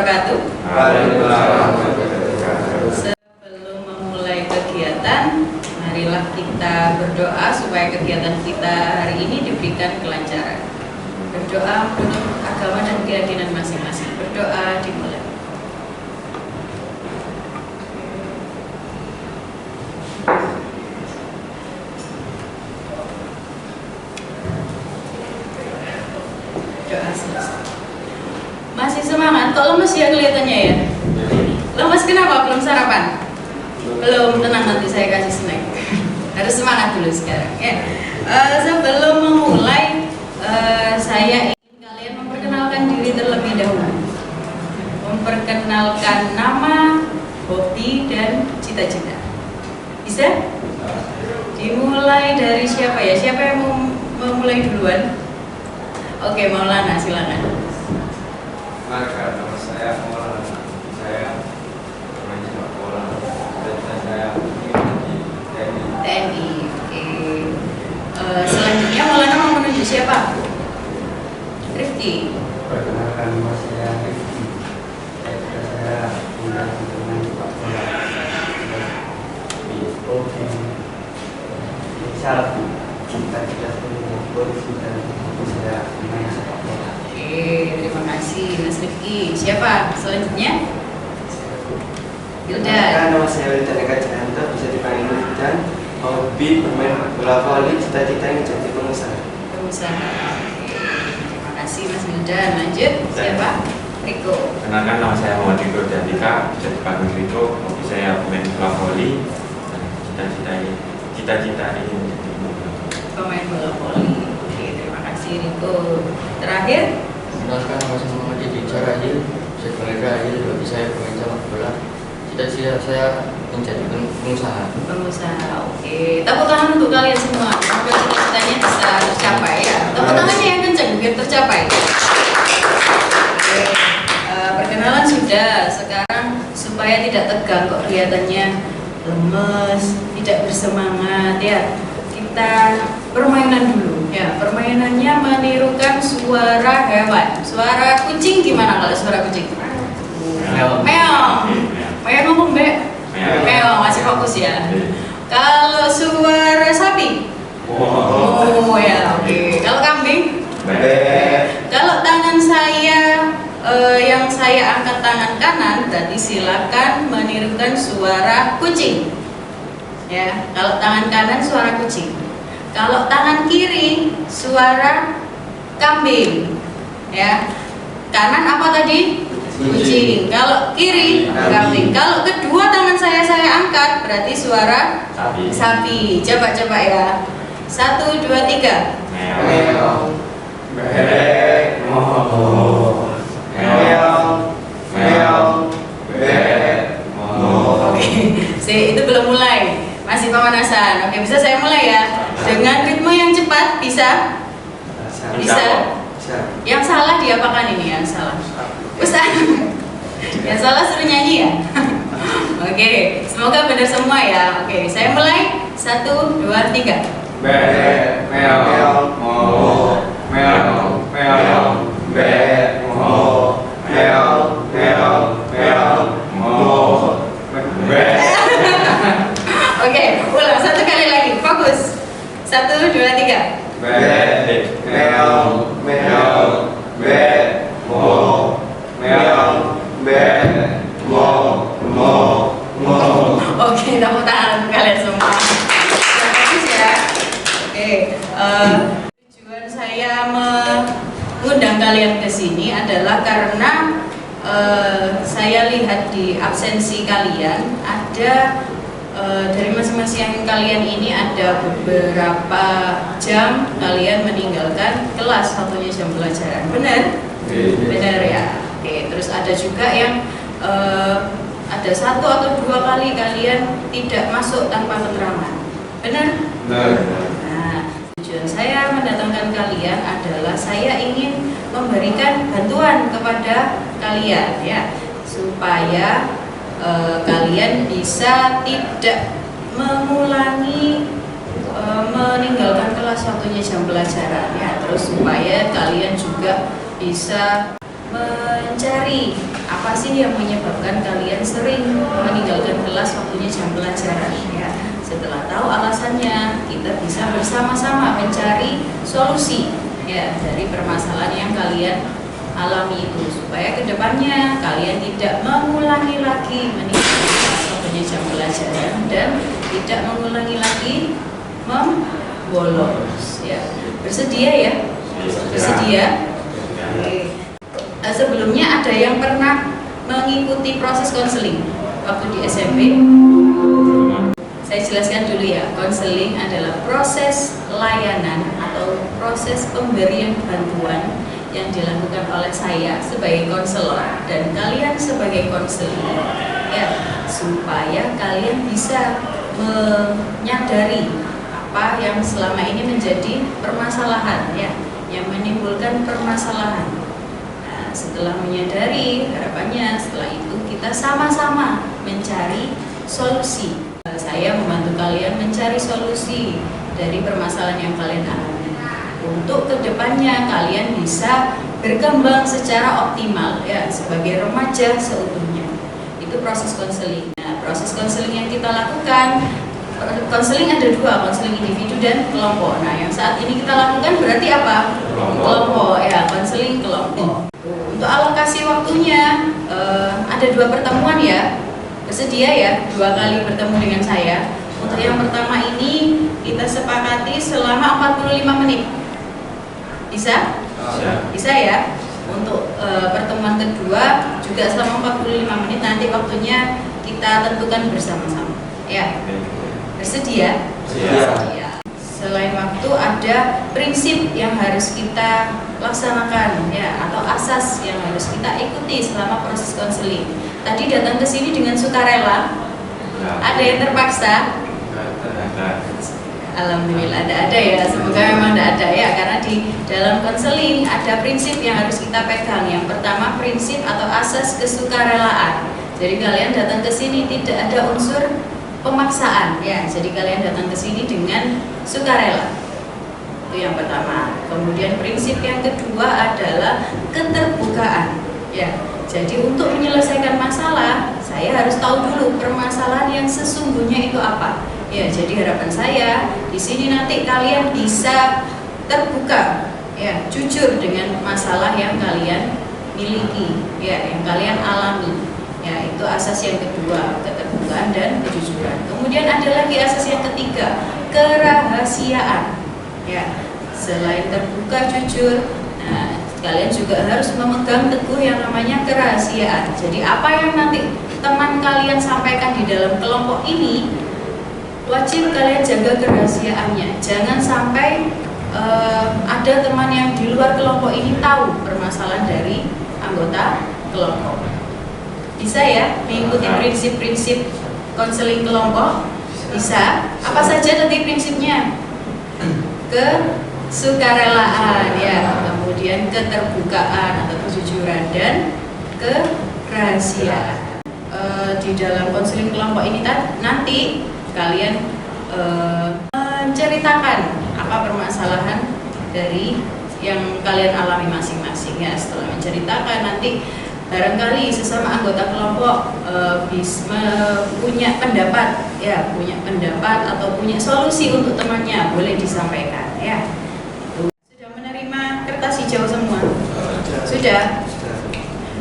wabarakatuh. Sebelum memulai kegiatan, marilah kita berdoa supaya kegiatan kita hari ini diberikan kelancaran. Berdoa menurut agama dan keyakinan masing-masing. Berdoa dimulai. Doa selesai. Masih semangat? Kok lemes ya kelihatannya ya? Lemes kenapa? Belum sarapan? Belum, tenang nanti saya kasih snack. Harus semangat dulu sekarang ya. Sebelum memulai, saya ingin kalian memperkenalkan diri terlebih dahulu. Memperkenalkan nama, hobi, dan cita-cita. Bisa? Dimulai dari siapa ya? Siapa yang mau memulai duluan? Oke, Maulana, silakan. Maka nama saya Maulana. Saya bermain sepak bola. Dan saya di TNI. Oke. Selanjutnya Maulana mau menunjuk siapa? Rifki. Perkenalkan nama saya Rifki. Saya punya bermain sepak bola. Oke. Misal cita-cita saya polisi dan saya bermain sepak bola. Oke, terima kasih Mas Rifki. Siapa selanjutnya? Hilda. Nama saya Wildan Eka Jayanto, bisa dipanggil Wildan. Hobi bermain bola voli, cita-citanya jadi pengusaha. Pengusaha. Oke, terima kasih Mas Hildan. Lanjut, siapa? Riko. Kenalkan nama saya Muhammad Riko Jandika, bisa dipanggil Riko. Hobi saya pemain bola voli dan cita-cita ini menjadi Pemain bola voli. Oke, terima kasih Riko. Terakhir, Kenalkan nama saya Muhammad Idris Rahil, saya pemain Rahil, hobi saya pemain sepak bola. Cita-cita saya menjadi pengusaha. pengusaha. Oke, tepuk tangan untuk kalian semua. Semoga cita-citanya bisa tercapai ya. Tepuk tangannya yang kencang biar tercapai. Oke, perkenalan sudah. Sekarang supaya tidak tegang kok kelihatannya lemes, tidak bersemangat ya. Kita permainan dulu ya. Permainannya menirukan suara hewan. Suara kucing gimana kalau suara kucing? Meong. Meong ngomong Mbak. Meong masih fokus ya. Kalau suara sapi? Oh ya, oke. Kalau kambing? Kalau tangan saya yang saya angkat tangan kanan, berarti silakan menirukan suara kucing. Ya, kalau tangan kanan suara kucing. Kalau tangan kiri suara kambing. Ya. Kanan apa tadi? Kucing. Kalau kiri kambing. Kalau kedua tangan saya angkat berarti suara sapi. Coba ya. 1, 2, 3. Meong, bek, mo. Meong, meong, bek, mo. Oke. Itu belum mulai. Masih pemanasan. Oke, bisa saya mulai ya. Dengan ritme yang cepat bisa? Bisa. Yang salah diapakan ini yang salah? Ustaz. Yang salah suruh nyanyi ya? Oke, semoga benar semua ya. Oke, saya mulai. 1, 2, 3. Bek, meong, mo, meong, meong, bek, mo, meong, meong, meong, mo, bek. Oke, ulang satu kali lagi. Fokus. 1, 2, 3. Bek, meong, meong, bek, mo, meong, bek, mo, mo, mo. Oke, tepuk tangan untuk kalian semua. Bagus ya. Oke, tujuan saya mengundang kalian ke sini adalah karena saya lihat di absensi kalian ada dari masing-masing kalian ini ada beberapa jam kalian meninggalkan kelas, satunya jam pelajaran. Benar? Benar ya. Oke, terus ada juga yang ada 1 atau 2 kali kalian tidak masuk tanpa keterangan. Benar? Nah, tujuan saya mendatangkan kalian adalah saya ingin memberikan bantuan kepada kalian ya, supaya kalian bisa tidak mengulangi meninggalkan kelas waktunya jam pelajaran ya, terus supaya kalian juga bisa mencari apa sih yang menyebabkan kalian sering meninggalkan kelas waktunya jam pelajaran ya. Setelah tahu alasannya, kita bisa bersama-sama mencari solusi ya dari permasalahan yang kalian alami itu, supaya kedepannya kalian tidak mengulangi lagi meninggalkan kelas waktunya jam pelajaran dan tidak mengulangi lagi membolos ya. Bersedia ya? Bersedia? Oke. Sebelumnya ada yang pernah mengikuti proses konseling waktu di SMP? Saya jelaskan dulu ya, konseling adalah proses layanan atau proses pemberian bantuan yang dilakukan oleh saya sebagai konselor dan kalian sebagai konseling ya, supaya kalian bisa menyadari apa yang selama ini menjadi permasalahan ya, yang menimbulkan permasalahan. Nah, setelah menyadari, harapannya setelah itu kita sama-sama mencari solusi. Saya membantu kalian mencari solusi dari permasalahan yang kalian alami. Untuk kedepannya kalian bisa berkembang secara optimal ya sebagai remaja seutuhnya. Itu proses konseling. Nah, proses konseling yang kita lakukan, konseling ada dua, konseling individu dan kelompok. Nah, yang saat ini kita lakukan berarti apa? Kelompok ya, konseling kelompok. Untuk alokasi waktunya ada 2 pertemuan ya. Bersedia ya 2 kali bertemu dengan saya. Untuk yang pertama ini kita sepakati selama 45 menit. Bisa? Bisa ya. Untuk pertemuan kedua juga selama 45 menit, nanti waktunya kita tentukan bersama-sama. Ya. Bersedia? Bersedia. Selain waktu ada prinsip yang harus kita laksanakan ya, atau asas yang harus kita ikuti selama proses konseling. Tadi datang ke sini dengan sukarela, ada yang terpaksa. Alhamdulillah ada ya, semoga memang ada ya, karena di dalam konseling ada prinsip yang harus kita pegang. Yang pertama prinsip atau asas kesukarelaan. Jadi kalian datang ke sini tidak ada unsur pemaksaan ya, jadi kalian datang ke sini dengan sukarela. Itu yang pertama. Kemudian prinsip yang kedua adalah keterbukaan ya. Jadi untuk menyelesaikan masalah, saya harus tahu dulu permasalahan yang sesungguhnya itu apa. Ya, jadi harapan saya di sini nanti kalian bisa terbuka, ya, jujur dengan masalah yang kalian miliki, ya, yang kalian alami. Ya, itu asas yang kedua, keterbukaan dan kejujuran. Kemudian ada lagi asas yang ketiga, kerahasiaan. Ya, selain terbuka, jujur, nah, kalian juga harus memegang teguh yang namanya kerahasiaan. Jadi apa yang nanti teman kalian sampaikan di dalam kelompok ini wajib kalian jaga kerahasiaannya. Jangan sampai ada teman yang di luar kelompok ini tahu permasalahan dari anggota kelompok. Bisa ya mengikuti prinsip-prinsip konseling kelompok? Bisa. Apa saja tadi prinsipnya? Kesukarelaan ya, kemudian keterbukaan atau kejujuran dan kerahasiaan. Di dalam konseling kelompok ini nanti kalian menceritakan apa permasalahan dari yang kalian alami masing-masing ya. Setelah menceritakan nanti barangkali sesama anggota kelompok punya pendapat ya, punya pendapat atau punya solusi untuk temannya, boleh disampaikan ya. Sudah menerima kertas hijau semua? Sudah.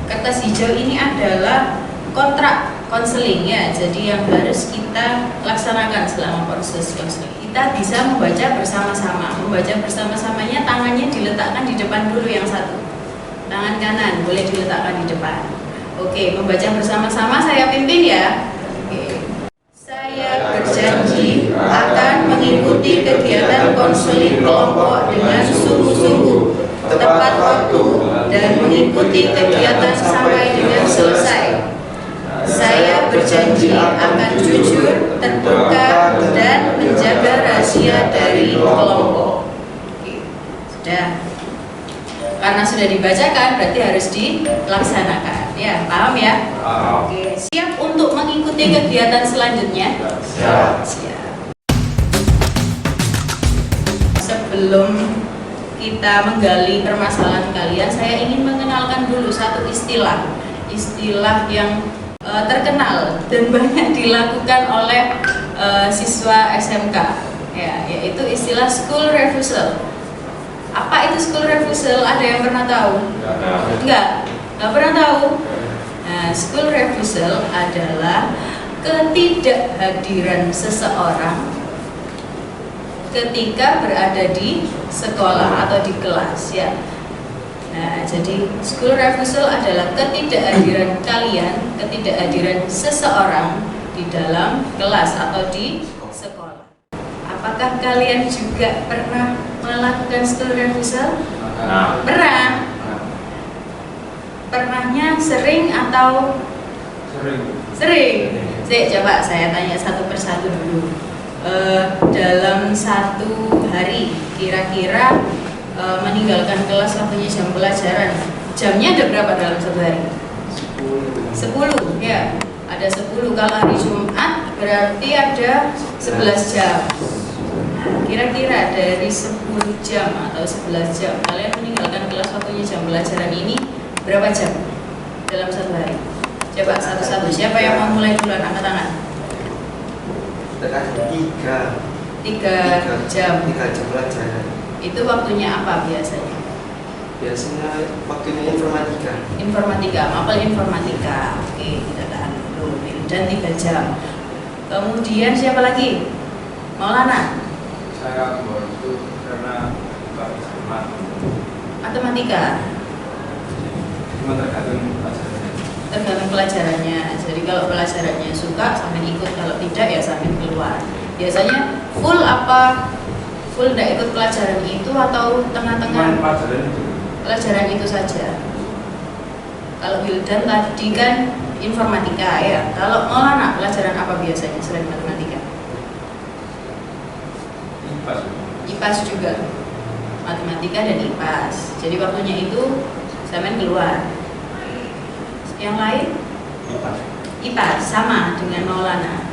Kertas hijau ini adalah kontrak konseling ya, jadi yang harus kita laksanakan selama proses konseling. Kita bisa membaca bersama-sama. Membaca bersama-samanya tangannya diletakkan di depan dulu yang satu. Tangan kanan boleh diletakkan di depan. Oke, membaca bersama-sama saya pimpin ya. Oke. Saya berjanji akan mengikuti kegiatan konseling kelompok dengan sungguh-sungguh, tepat waktu, dan mengikuti kegiatan sampai dengan selesai. Saya berjanji akan jujur, terbuka, dan menjaga rahasia dari kelompok. Oke. Sudah. Karena sudah dibacakan, berarti harus dilaksanakan. Ya, paham ya? Oke. Siap untuk mengikuti kegiatan selanjutnya? Siap. Sebelum kita menggali permasalahan kalian, saya ingin mengenalkan dulu satu istilah istilah yang terkenal dan banyak dilakukan oleh siswa SMK, ya, yaitu istilah school refusal. Apa itu school refusal? Ada yang pernah tahu? Enggak pernah tahu. Nah, school refusal adalah ketidakhadiran seseorang ketika berada di sekolah atau di kelas, ya. Nah, jadi school refusal adalah ketidakhadiran seseorang di dalam kelas atau di sekolah. Apakah kalian juga pernah melakukan school refusal? Pernah? Pernahnya sering atau? Sering. Coba saya tanya satu persatu dulu. Dalam satu hari kira-kira meninggalkan kelas waktunya jam pelajaran, jamnya ada berapa dalam satu hari? 10, ya, ada 10. Kalau hari Jumat berarti ada 11 jam. Nah, kira-kira dari 10 jam atau 11 jam kalian meninggalkan kelas waktunya jam pelajaran ini berapa jam dalam satu hari? Coba satu-satu, siapa yang mau mulai duluan, angkat tangan. 3 jam. 3 jam pelajaran. Itu waktunya apa biasanya? Biasanya waktunya informatika. Mapel informatika. Oke, kita tahan dulu. Dan 3 jam. Kemudian siapa lagi? Maulana? Saya itu karena Matematika. cuma tergantung pelajarannya. Jadi kalau pelajarannya suka sambil ikut, kalau tidak ya sambil keluar. Biasanya full apa? Full tidak ikut pelajaran itu atau tengah-tengah? Pelajaran itu saja. Kalau Wildan tadi kan informatika, ya. Kalau Maulana pelajaran apa biasanya selain matematika? IPAS juga. Matematika dan IPAS. Jadi waktunya itu sampean keluar. Yang lain? IPAS sama dengan Maulana.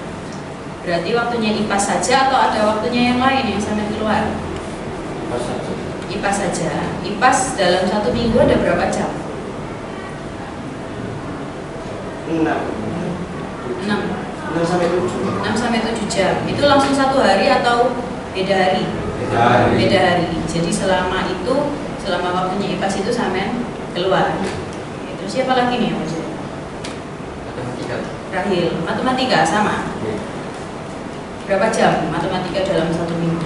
Berarti waktunya IPAS saja atau ada waktunya yang lain yang sampean keluar? IPAS saja. IPAS dalam satu minggu ada berapa jam? 6 sampai 7 jam. Itu langsung satu hari atau beda hari? Beda hari. Jadi selama waktunya IPAS itu sampean keluar. Terus siapa lagi nih yang masuk? Rahil. Matematika sama. Berapa jam matematika dalam satu minggu?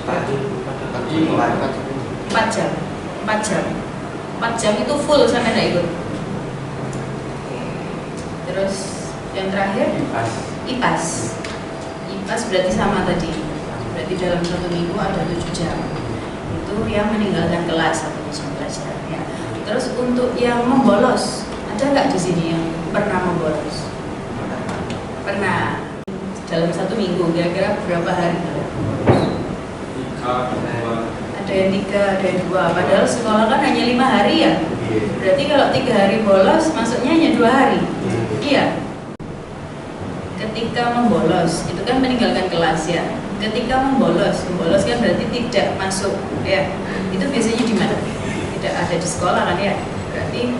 4 jam. 4 jam itu full sampai tidak ikut. Terus yang terakhir IPAS berarti sama tadi. Berarti dalam satu minggu ada 7 jam. Itu yang meninggalkan kelas atau jam pelajaran, ya. Terus untuk yang membolos, ada nggak di sini yang pernah membolos? Pernah. Dalam satu minggu kira-kira berapa hari? Ada yang 3, ada yang 2. Padahal sekolah kan hanya 5 hari, ya. Berarti kalau 3 hari bolos, masuknya hanya 2 hari. Iya. Ketika membolos, itu kan meninggalkan kelas, ya. Ketika membolos kan berarti tidak masuk, ya. Itu biasanya di mana? Tidak ada di sekolah kan, ya. Berarti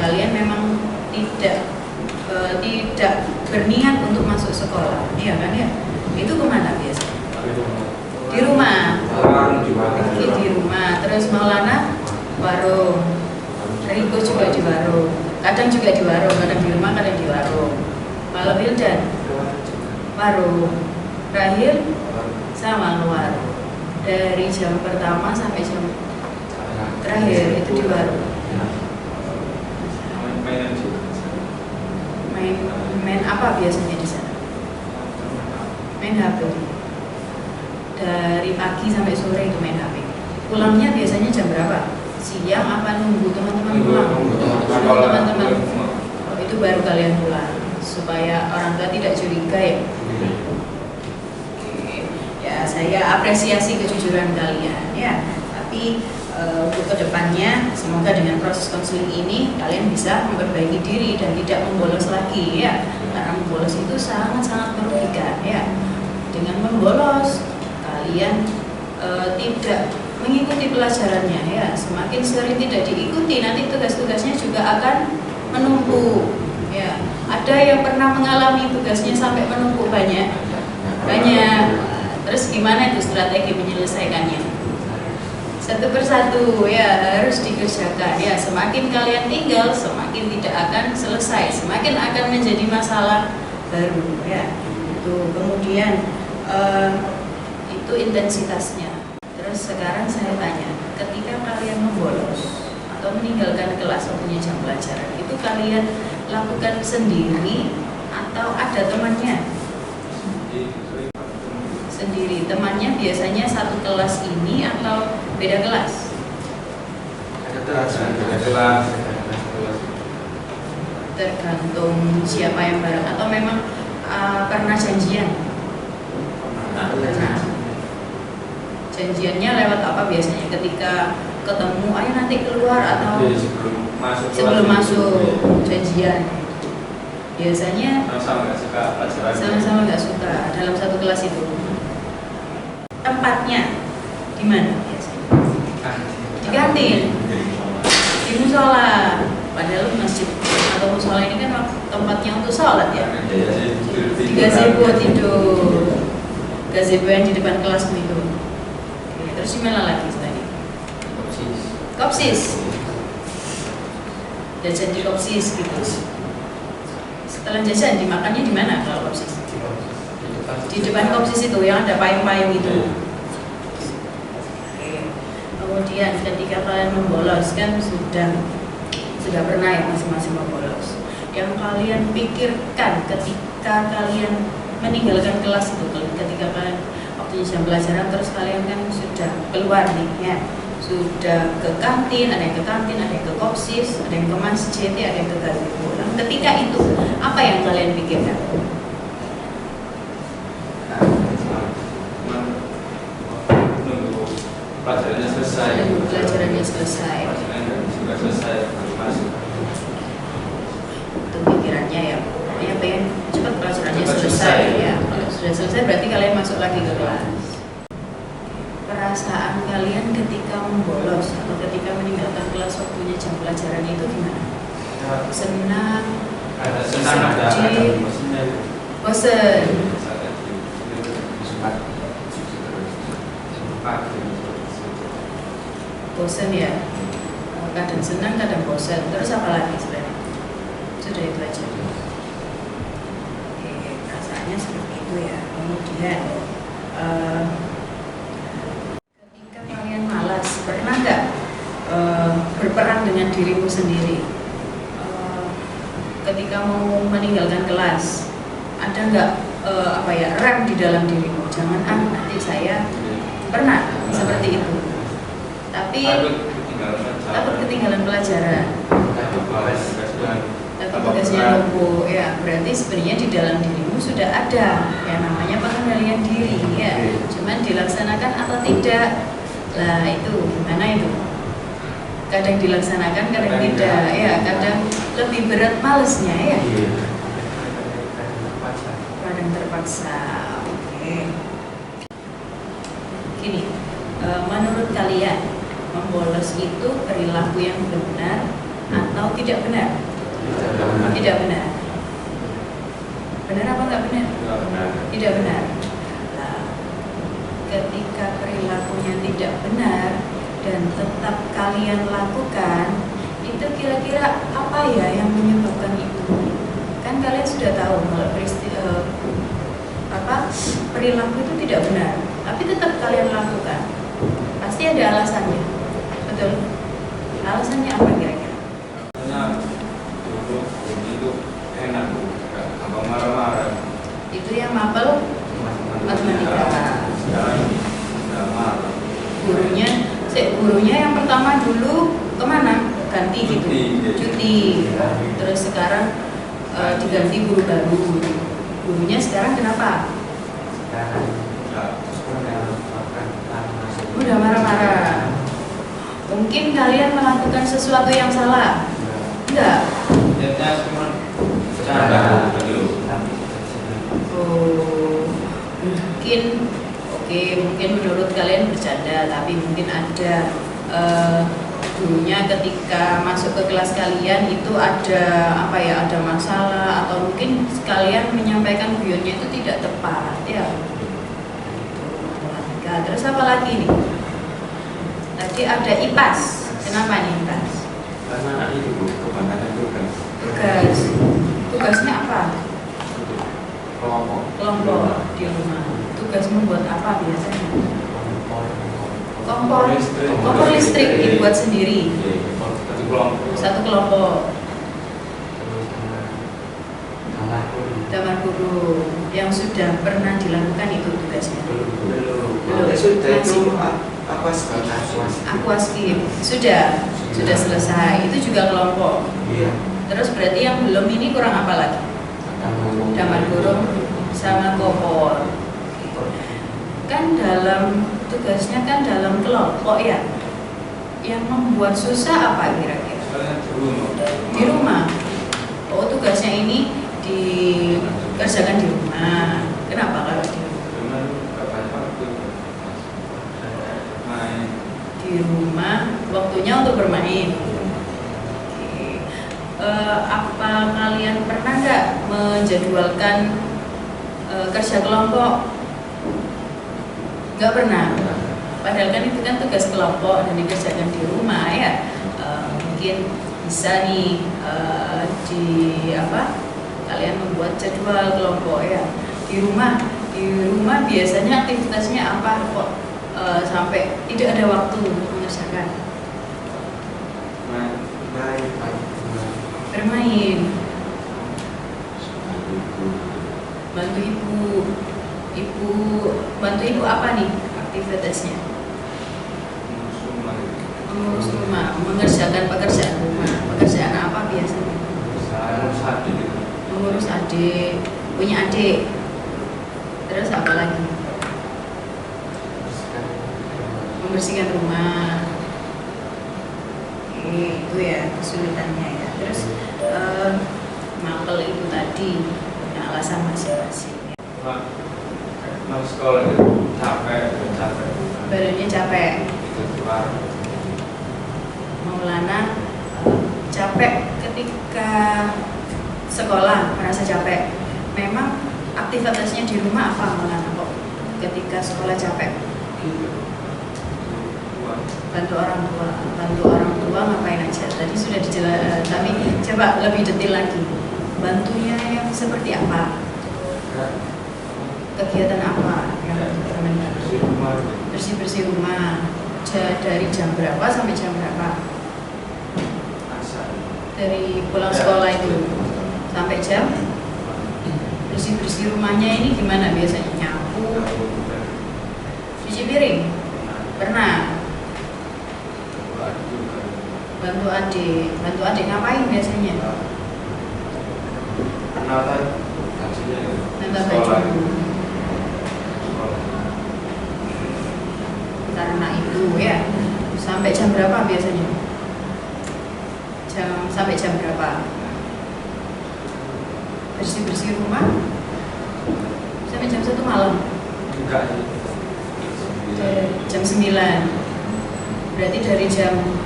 kalian memang tidak berniat untuk masuk sekolah, iya kan, ya. Itu kemana biasanya? Di rumah. Di rumah. Terus Maulana warung. Riko juga di warung. Kadang juga di warung, kadang di rumah, kadang di warung. Kalau Wildan warung. Rahil sama luar. Dari jam pertama sampai jam terakhir itu di warung. Main apa biasanya di sana? Main HP. Dari pagi sampai sore itu main HP. Pulangnya biasanya jam berapa? Siang apa nunggu teman-teman pulang? Teman-teman. Oh, itu baru kalian pulang supaya orang tua tidak curiga, ya. Ya, saya apresiasi kejujuran kalian, ya. Tapi untuk kedepannya semoga dengan proses konseling ini kalian bisa memperbaiki diri dan tidak membolos lagi, ya. Karena membolos itu sangat-sangat merugikan, ya. Dengan membolos kalian tidak mengikuti pelajarannya ya. Semakin sering tidak diikuti, nanti tugas-tugasnya juga akan menumpuk ya. Ada yang pernah mengalami tugasnya sampai menumpuk banyak. Terus gimana itu strategi menyelesaikannya? Satu persatu ya harus dikerjakan ya. Semakin kalian tinggal, semakin tidak akan selesai, semakin akan menjadi masalah baru ya. Itu kemudian itu intensitasnya. Terus sekarang saya tanya, ketika kalian membolos atau meninggalkan kelas waktunya jam pelajaran, itu kalian lakukan sendiri atau ada temannya? Sendiri. Temannya biasanya satu kelas ini atau beda kelas? Tergantung siapa yang bareng atau memang pernah janjian? Pernah. Janjiannya lewat apa biasanya? Ketika ketemu, ayo nanti keluar atau sebelum masuk janjian? Biasanya sama-sama nggak suka dalam satu kelas itu. Tempatnya di mana biasanya? Di kantin, di musola. Padahal masjid atau musola ini kan tempatnya untuk sholat ya. Di gazebo tidur, gazebo yang di depan kelas itu. Terus di mana lagi tadi? Kopsis. Jajan di kopsis gitu. Setelah jajan dimakannya di mana kalau kopsis? Di depan kopsis itu yang ada payung-payung itu. Kemudian ketika kalian membolos kan sudah pernah ya masing-masing membolos. Yang kalian pikirkan ketika kalian meninggalkan kelas itu, ketika kalian waktunya jam pelajaran terus kalian kan sudah keluar nih ya, sudah ke kantin, ada yang ke kantin, ada yang ke kopsis, ada yang ke masjid, ada yang ke gazebo. Nah, ketika itu apa yang kalian pikirkan? Pelajarannya selesai. Pelajarannya selesai. Sudah selesai, baru masuk. Itu pikirannya ya, pokoknya pengen cepat pelajarannya selesai ya. Kalau sudah selesai berarti kalian masuk lagi ke kelas. Perasaan kalian ketika membolos atau ketika meninggalkan kelas waktunya jam pelajaran itu gimana? Senang, Ada senang, ada bosen. Bosen ya, kadang senang, kadang bosen. Terus apa lagi sebenarnya? Sudah itu aja. Oke, perasaannya seperti itu ya. Kemudian ketika kalian malas, pernah nggak berperang dengan dirimu sendiri? Ketika mau meninggalkan kelas, ada nggak rem di dalam dirimu? Jangan nanti saya pernah seperti itu. Tapi takut ketinggalan pelajaran, takut tugasnya lumpuh ya. Berarti sebenarnya di dalam dirimu sudah ada yang namanya pengendalian diri ya, cuman dilaksanakan atau tidak. Lah itu gimana itu? Kadang dilaksanakan, kadang tidak ya, kadang lebih berat malesnya ya, kadang terpaksa. Oke. Gini, menurut kalian membolos itu perilaku yang benar atau tidak benar? Tidak benar. Benar apa enggak benar? Tidak benar. Nah, ketika perilakunya tidak benar dan tetap kalian lakukan, itu kira-kira apa ya yang menyebabkan itu? Kan kalian sudah tahu kalau perilaku itu tidak benar, tapi tetap kalian lakukan. Pasti ada alasannya. Betul? Alasannya apa kira-kira? Karena dulu itu enak, abang marah-marah. Itu yang mapel matematika. Sekarang sudah marah. Gurunya yang pertama dulu kemana? Ganti gitu. Cuti. Terus sekarang diganti guru baru. Gurunya sekarang kenapa? Udah marah-marah. Mungkin kalian melakukan sesuatu yang salah. Enggak. Jadinya cuma bercanda. Oh, mungkin oke Oke, mungkin menurut kalian bercanda, tapi mungkin ada dulunya ketika masuk ke kelas kalian itu ada apa ya, ada masalah atau mungkin kalian menyampaikan guyonnya itu tidak tepat ya. Matematika. Terus apa lagi nih? Tadi ada IPAS. Kenapa nih IPAS? Karena itu kebanyakan tugas. Tugas. Tugasnya apa? Kelompok. Kelompok di rumah. Tugasmu buat apa biasanya? Kompor listrik dibuat sendiri. Satu kelompok. Satu kelompok. Damar guru yang sudah pernah dilakukan itu tugasnya. Belum. Sudah itu apa sih? Aquascape sudah selesai. Itu juga kelompok. Iya. Terus berarti yang belum ini kurang apa lagi? Damar guru sama kompor. Kan dalam tugasnya kan dalam kelompok ya. Yang membuat susah apa kira-kira? Soalnya di rumah. Di rumah. Oh, tugasnya ini dikerjakan di rumah. Kenapa kalau di rumah? Rumah nggak banyak waktu. Main. Di rumah waktunya untuk bermain. Oke. Apa kalian pernah nggak menjadwalkan kerja kelompok? Nggak pernah. Padahal kan itu kan tugas kelompok dan dikerjakan di rumah ya. Mungkin bisa nih kalian membuat jadwal kelompok ya di rumah. Di rumah biasanya aktivitasnya apa kok sampai tidak ada waktu untuk mengerjakan? Main. Bermain, bantu ibu apa nih aktivitasnya? Mengurus rumah, mengerjakan pekerjaan rumah. Pekerjaan apa biasanya? Mengurus adik, punya adik. Terus apa lagi? Membersihkan rumah. Oke, itu ya kesulitannya ya. Terus mapel itu tadi punya alasan masing-masing. Mau sekolah itu capek. Badannya capek. Itu keluar. Maulana capek ketika sekolah, merasa capek. Memang aktivitasnya di rumah apa Maulana kok ketika sekolah capek? Bantu orang tua ngapain aja? Tadi sudah dijelaskan, tapi coba lebih detail lagi. Bantunya yang seperti apa? Kegiatan apa yang teman bersih rumah? Dari jam berapa sampai jam berapa? Dari pulang sekolah itu sampai jam bersih rumahnya ini gimana biasanya? Nyapu, cuci piring, pernah? Bantu adik ngapain biasanya? Nambah baju. Karena itu ya, sampai jam berapa biasanya? Sampai jam berapa? Bersih rumah sampai jam 1 malam. Enggak sih. Jam 9. Berarti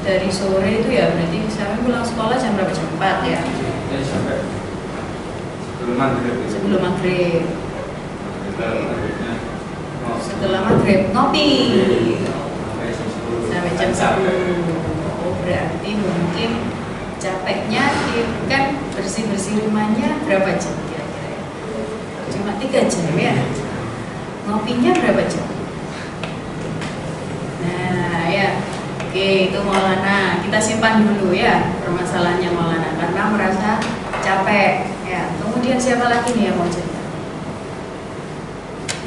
dari sore itu ya, berarti sampai pulang sekolah jam berapa? Jam 4 ya? Ya sampai sebelum maghrib. Sebelum maghrib. Setelah maghrib ngopi sampai jam 10. Oh, berarti mungkin capeknya kan bersih rumahnya berapa jam kira-kira? Cuma 3 jam ya. Ngopinya berapa jam? Nah ya, oke, itu Maulana. Kita simpan dulu ya permasalahannya Maulana karena merasa capek ya. Kemudian siapa lagi nih yang mau cerita?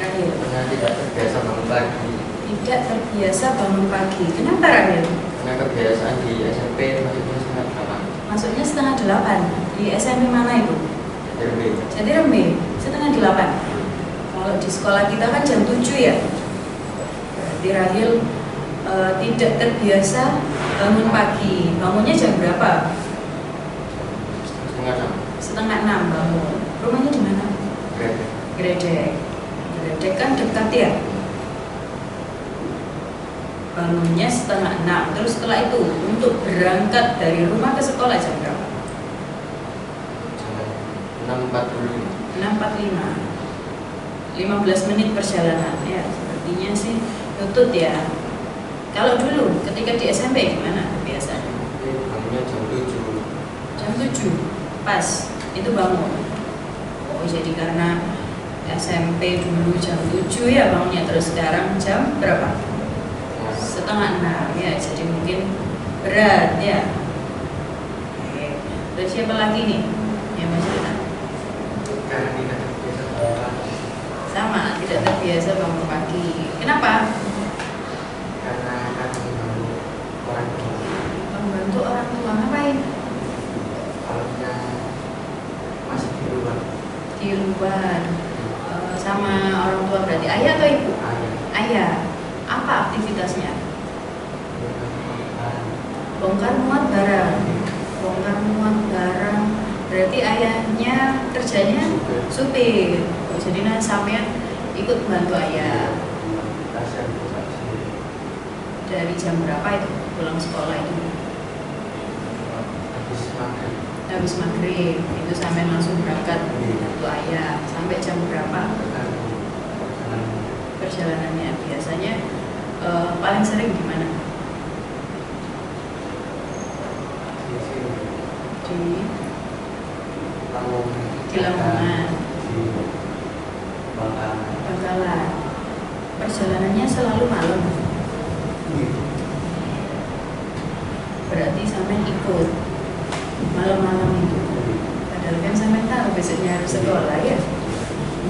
Rahil. Karena tidak terbiasa bangun pagi. Tidak terbiasa bangun pagi. Kenapa Rahil? Karena kebiasaan di SMP masuknya setengah 8. Masuknya setengah 8. Di SMP mana itu? Jatirembe. Setengah 8. Kalau di sekolah kita kan jam 7 ya. Berarti Rahil tidak terbiasa bangun pagi. Bangunnya jam berapa? Setengah 6 bangun. Rumahnya di mana? Gredek. Gredek kan dekat ya? bangunnya 5:30. Terus setelah itu untuk berangkat dari rumah ke sekolah jam berapa? Jam 6.45. 6.45. 15 menit perjalanan ya. Sepertinya sih nutut ya. Kalau dulu ketika di SMP gimana biasanya? Bangunnya jam 7. Jam 7 pas itu bangun. Oh jadi karena SMP dulu jam 7 ya bangunnya, terus sekarang jam berapa? 5:30 ya, jadi mungkin berat ya. Oke. Terus siapa lagi nih yang mau cerita? Karena tidak terbiasa bangun Sama, tidak terbiasa bangun pagi. Kenapa? karena akan mengganggu orang tua. Membantu orang tua ngapain? Kalau kita masih di luar, Di luar. Sama orang tua berarti ayah atau ibu? ayah Ayah. Apa aktivitasnya? bukan Bongkar muat barang. Bongkar muat barang. Berarti ayahnya kerjanya supir. Oh, jadi nanti sampean ikut bantu ayah. rasa bukan sendiri. Dari jam berapa itu pulang sekolah itu? Habis makan Habis maghrib itu sampai langsung berangkat bantu ayah. Sampai jam berapa perjalanannya? Biasanya paling sering di mana? di sini Di Lamongan, di Bangkalan. Bangkalan. Perjalanannya selalu malam. Berarti sampai ikut malam-malam itu. Padahal kan sampai tahu besoknya harus sekolah ya.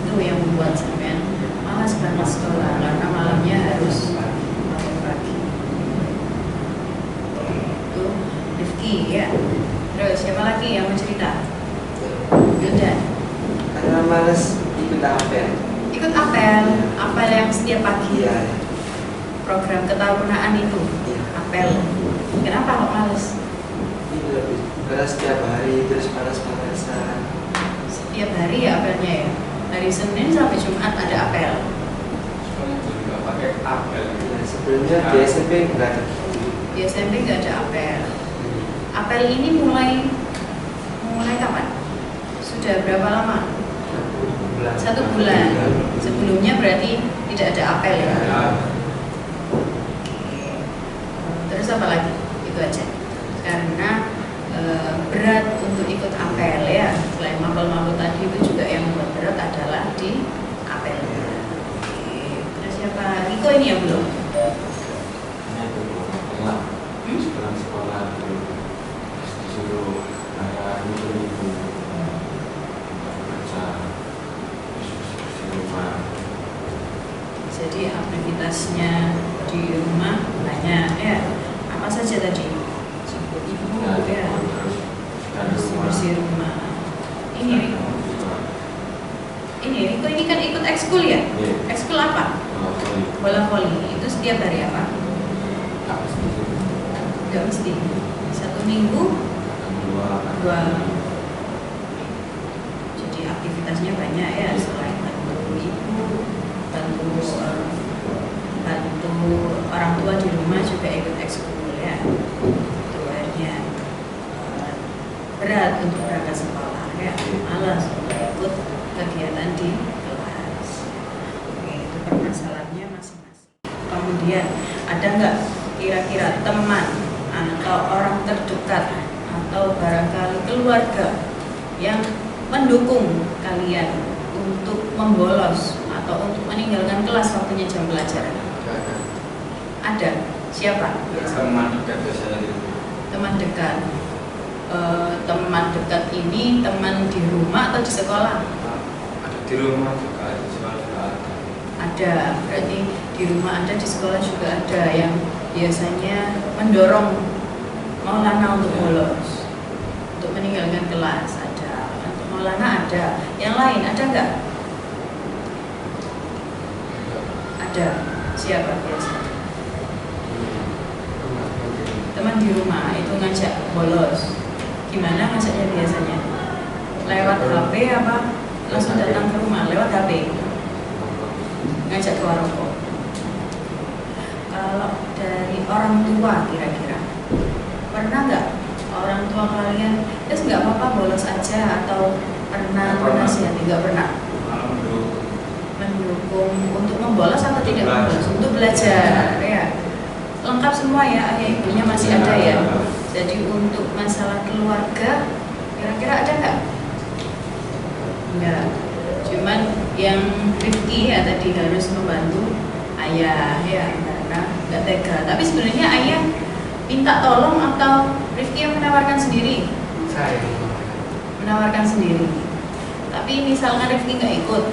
Itu yang membuat sampean malas banget sekolah karena malamnya harus bangun pagi. Itu Rifki ya. Terus siapa lagi yang mau cerita? Yuda. Karena males ikut apel. Ikut apel, apel yang setiap pagi. Iya. Program ketarunaan itu, Iya. apel. Kenapa kok males? Ini lebih karena setiap hari terus panas-panasan. Setiap hari ya apelnya ya. Hari Senin sampai Jumat ada apel. Sekolah juga pakai apel. Nah, sebelumnya di SMP nggak ada. Di SMP nggak ada apel. Apel ini mulai kapan? Sudah berapa lama? 1 bulan. Sebelumnya berarti tidak ada apel ya. Ya, Terus apa lagi? Itu aja. Karena berat untuk ikut apel ya. Selain mapel-mapel tadi itu juga yang membuat berat adalah di apel. Oke. Terus siapa? Riko ini ya belum? Ini itu pulang pulang sekolah dulu, terus disuruh ayah ibu kerja, terus bersih rumah. Jadi aktivitasnya di rumah banyak ya. Apa saja tadi? Jemput ibu ya. Terus dari rumah. Bersih rumah. Ini Riko. Ini kan ikut ekskul ya? Iya. Ekskul apa? Bola voli. Itu setiap hari apa? Gak mesti. 1 minggu 2. Jadi aktivitasnya banyak ya, selain bantu ibu, bantu orang tua di rumah juga ikut ekskul ya. Itu akhirnya berat untuk berangkat sekolah ya, malas untuk ikut kegiatan di kelas. Oke, itu permasalahannya masing-masing. Kemudian ada nggak kira-kira teman atau orang terdekat atau barangkali keluarga yang mendukung kalian untuk membolos atau untuk meninggalkan kelas waktunya jam pelajaran? Ada. Siapa? teman dekat biasanya gitu. Teman dekat. Teman dekat ini teman di rumah atau di sekolah? Ada di rumah juga, ada di sekolah juga ada. Ada. Berarti di rumah ada, di sekolah juga ada yang biasanya mendorong Maulana untuk bolos, untuk meninggalkan kelas. Ada. Untuk Maulana ada. Yang lain ada nggak? Ada. Siapa biasa? Teman di rumah itu ngajak bolos. Gimana ngajaknya biasanya? Lewat HP apa? Langsung datang ke rumah lewat HP? Ngajak ke warung. kalau dari orang tua kira-kira pernah nggak orang tua kalian nggak apa-apa bolos aja atau pernah menasihati? Nggak pernah. Malah Mendukung untuk membolos atau tidak membolos? Untuk belajar ya. Lengkap semua ya, ayah ibunya masih ada ya. Jadi untuk masalah keluarga kira-kira ada nggak? Enggak. Cuman yang Rifki ya tadi harus membantu ayah ya karena nggak tega. Tapi sebenarnya ayah minta tolong atau Rifki yang menawarkan sendiri? Saya Menawarkan sendiri. Tapi misalnya Rifki nggak ikut,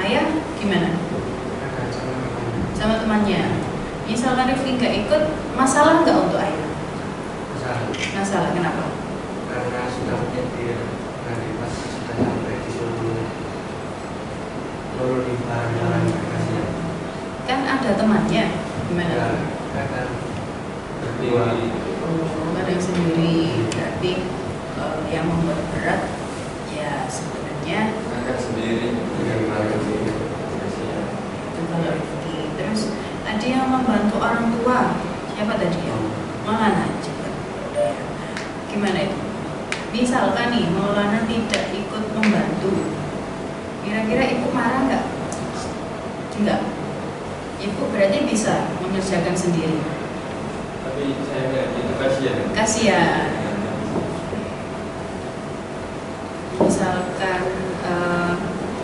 ayah gimana? akan Sama temannya. Misalnya Rifki nggak ikut, masalah nggak untuk ayah? Masalah, kenapa? karena sudah menyetir nanti pas sudah sampai disuruh nurunin barang-barang bekasnya. Kan ada temannya, gimana? Kadang berdua. Oh, kadang sendiri. Berarti yang membuat berat ya sebenarnya Angkat sendiri dengan makan sendiri. itu kalau Rifki. Terus ada yang membantu orang tua, siapa tadi ya? Maulana juga. Gimana itu? Misalkan nih Maulana tidak ikut membantu, kira-kira ibu marah nggak? Tidak. Ibu berarti bisa mengerjakan sendiri. Tapi saya nggak itu kasihan. Kasihan. Misalkan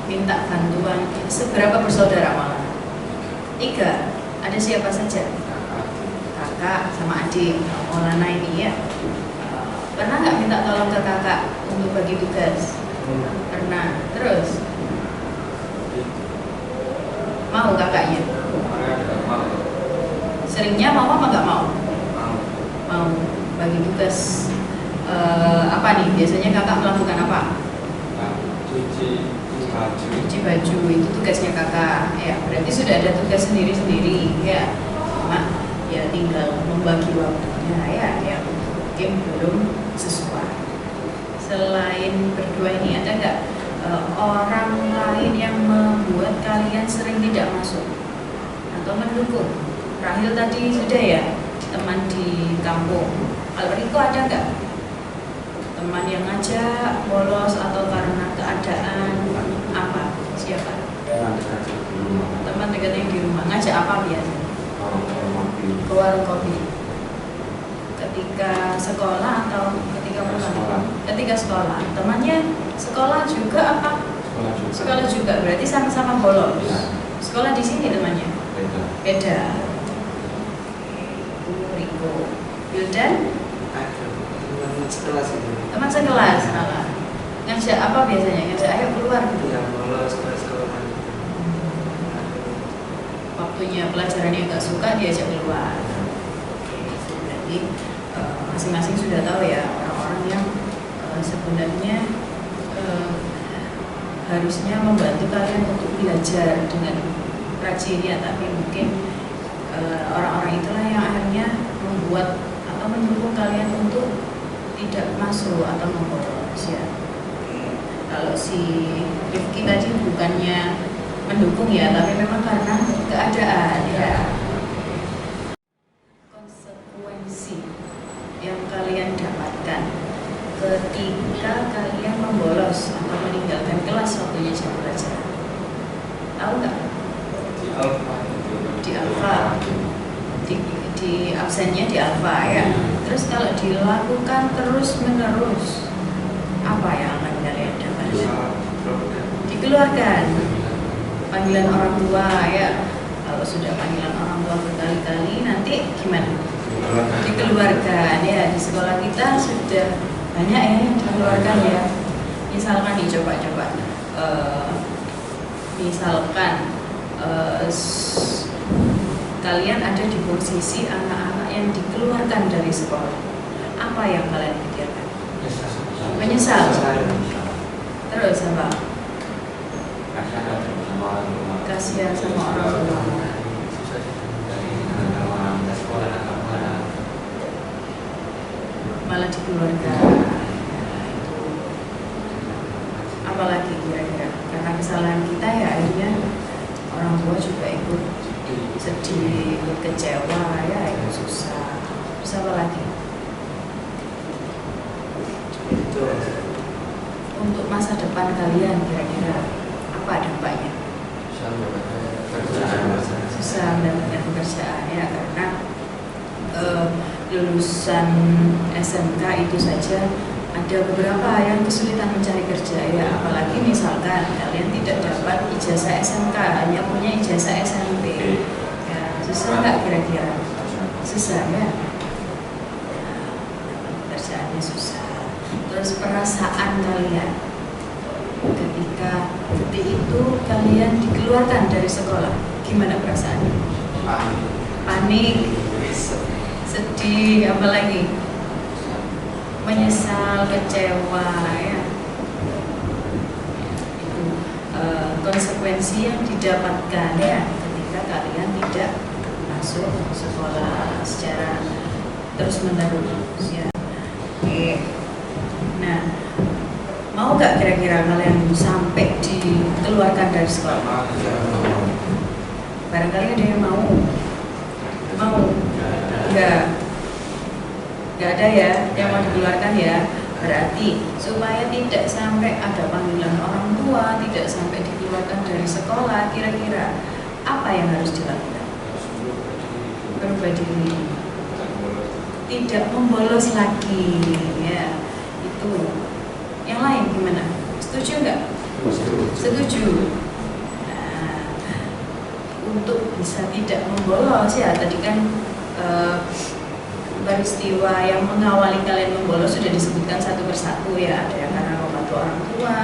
minta bantuan, seberapa bersaudara Maulana? 3. Ada siapa saja? Kakak sama adik. Maulana ini ya. Pernah nggak minta tolong ke kakak untuk bagi tugas? Pernah. Terus mau kakaknya? Mau. Seringnya mau apa nggak mau? Mau. Mau bagi tugas apa nih? Biasanya kakak melakukan apa? Cuci baju. Cuci baju itu tugasnya kakak. Ya berarti sudah ada tugas sendiri-sendiri ya. Cuma ya tinggal membagi waktunya ya mungkin belum sesuai. Selain berdua ini ada nggak orang lain yang membuat kalian sering tidak masuk atau mendukung? Rahil tadi sudah ya, teman di kampung. Kalau Riko ada nggak teman yang ngajak bolos atau karena keadaan apa? Siapa? Teman dekat yang di rumah ngajak apa biasanya? Ke warung kopi. Ketika sekolah atau ketika pulang? Ketika sekolah. Temannya sekolah juga apa? Sekolah juga. Berarti sama-sama bolos. Sekolah di sini temannya? Beda. Riko. Wildan? teman sekelas itu Teman sekelas. Malah. Ngajak apa biasanya? Ngajak ayo keluar gitu. yang bolos ke sekolah. Waktunya pelajaran yang nggak suka diajak keluar. Oke, berarti masing-masing sudah tahu ya orang-orang yang sebenarnya harusnya membantu kalian untuk belajar dengan rajin ya, tapi mungkin orang-orang itulah yang akhirnya membuat atau mendukung kalian untuk tidak masuk atau membolos ya. Kalau si Rifki tadi bukannya mendukung ya, tapi memang karena keadaan ya. Konsekuensi yang kalian dapatkan ketika kalian membolos atau meninggalkan kelas waktunya jam pelajaran, tahu nggak? Di Alfa. Di Alfa, di absennya di Alfa ya. Terus kalau dilakukan terus menerus, apa yang akan kalian dapatkan? Dikeluarkan. Panggilan orang tua ya. Kalau sudah panggilan orang tua berkali-kali nanti gimana? Dikeluarkan ya. Di sekolah kita sudah banyak ya yang dikeluarkan ya. Misalkan dicoba-coba misalkan kalian ada di posisi anak-anak yang dikeluarkan dari sekolah, apa yang kalian pikirkan? Menyesal. Terus apa? Kasihan sama orang tua. Malah dikeluarkan. Apalagi kira-kira karena kesalahan kita ya akhirnya orang tua juga ikut sedih. sedih, ikut kecewa, ya itu susah. Terus apa lagi? Itu Untuk masa depan kalian kira-kira apa dampaknya? Bisa mendapatkan pekerjaan. Susah mendapatkan pekerjaan ya, karena lulusan SMK itu saja ada beberapa yang kesulitan mencari kerja ya, apalagi misalkan kalian tidak dapat ijazah SMK, hanya punya ijazah SMP ya, susah nggak kira-kira? Susah ya, pekerjaannya susah. Terus perasaan kalian ketika detik itu kalian dikeluarkan dari sekolah, gimana perasaannya? Panik, sedih, apa lagi? Menyesal, kecewa ya. Itu konsekuensi yang didapatkan ya ketika kalian tidak masuk sekolah secara terus menerus ya. Oke. Nah, mau gak kira-kira kalian sampai dikeluarkan dari sekolah? Barangkali ada yang mau? Mau? Enggak ada ya yang mau dikeluarkan ya. Berarti supaya tidak sampai ada panggilan orang tua, tidak sampai dikeluarkan dari sekolah, kira-kira apa yang harus dilakukan? Berubah diri, tidak membolos lagi ya. Itu. Yang lain gimana? Setuju nggak? Setuju. Nah, untuk bisa tidak membolos ya, tadi kan peristiwa yang mengawali kalian membolos sudah disebutkan satu persatu ya. Ada yang karena membantu orang tua,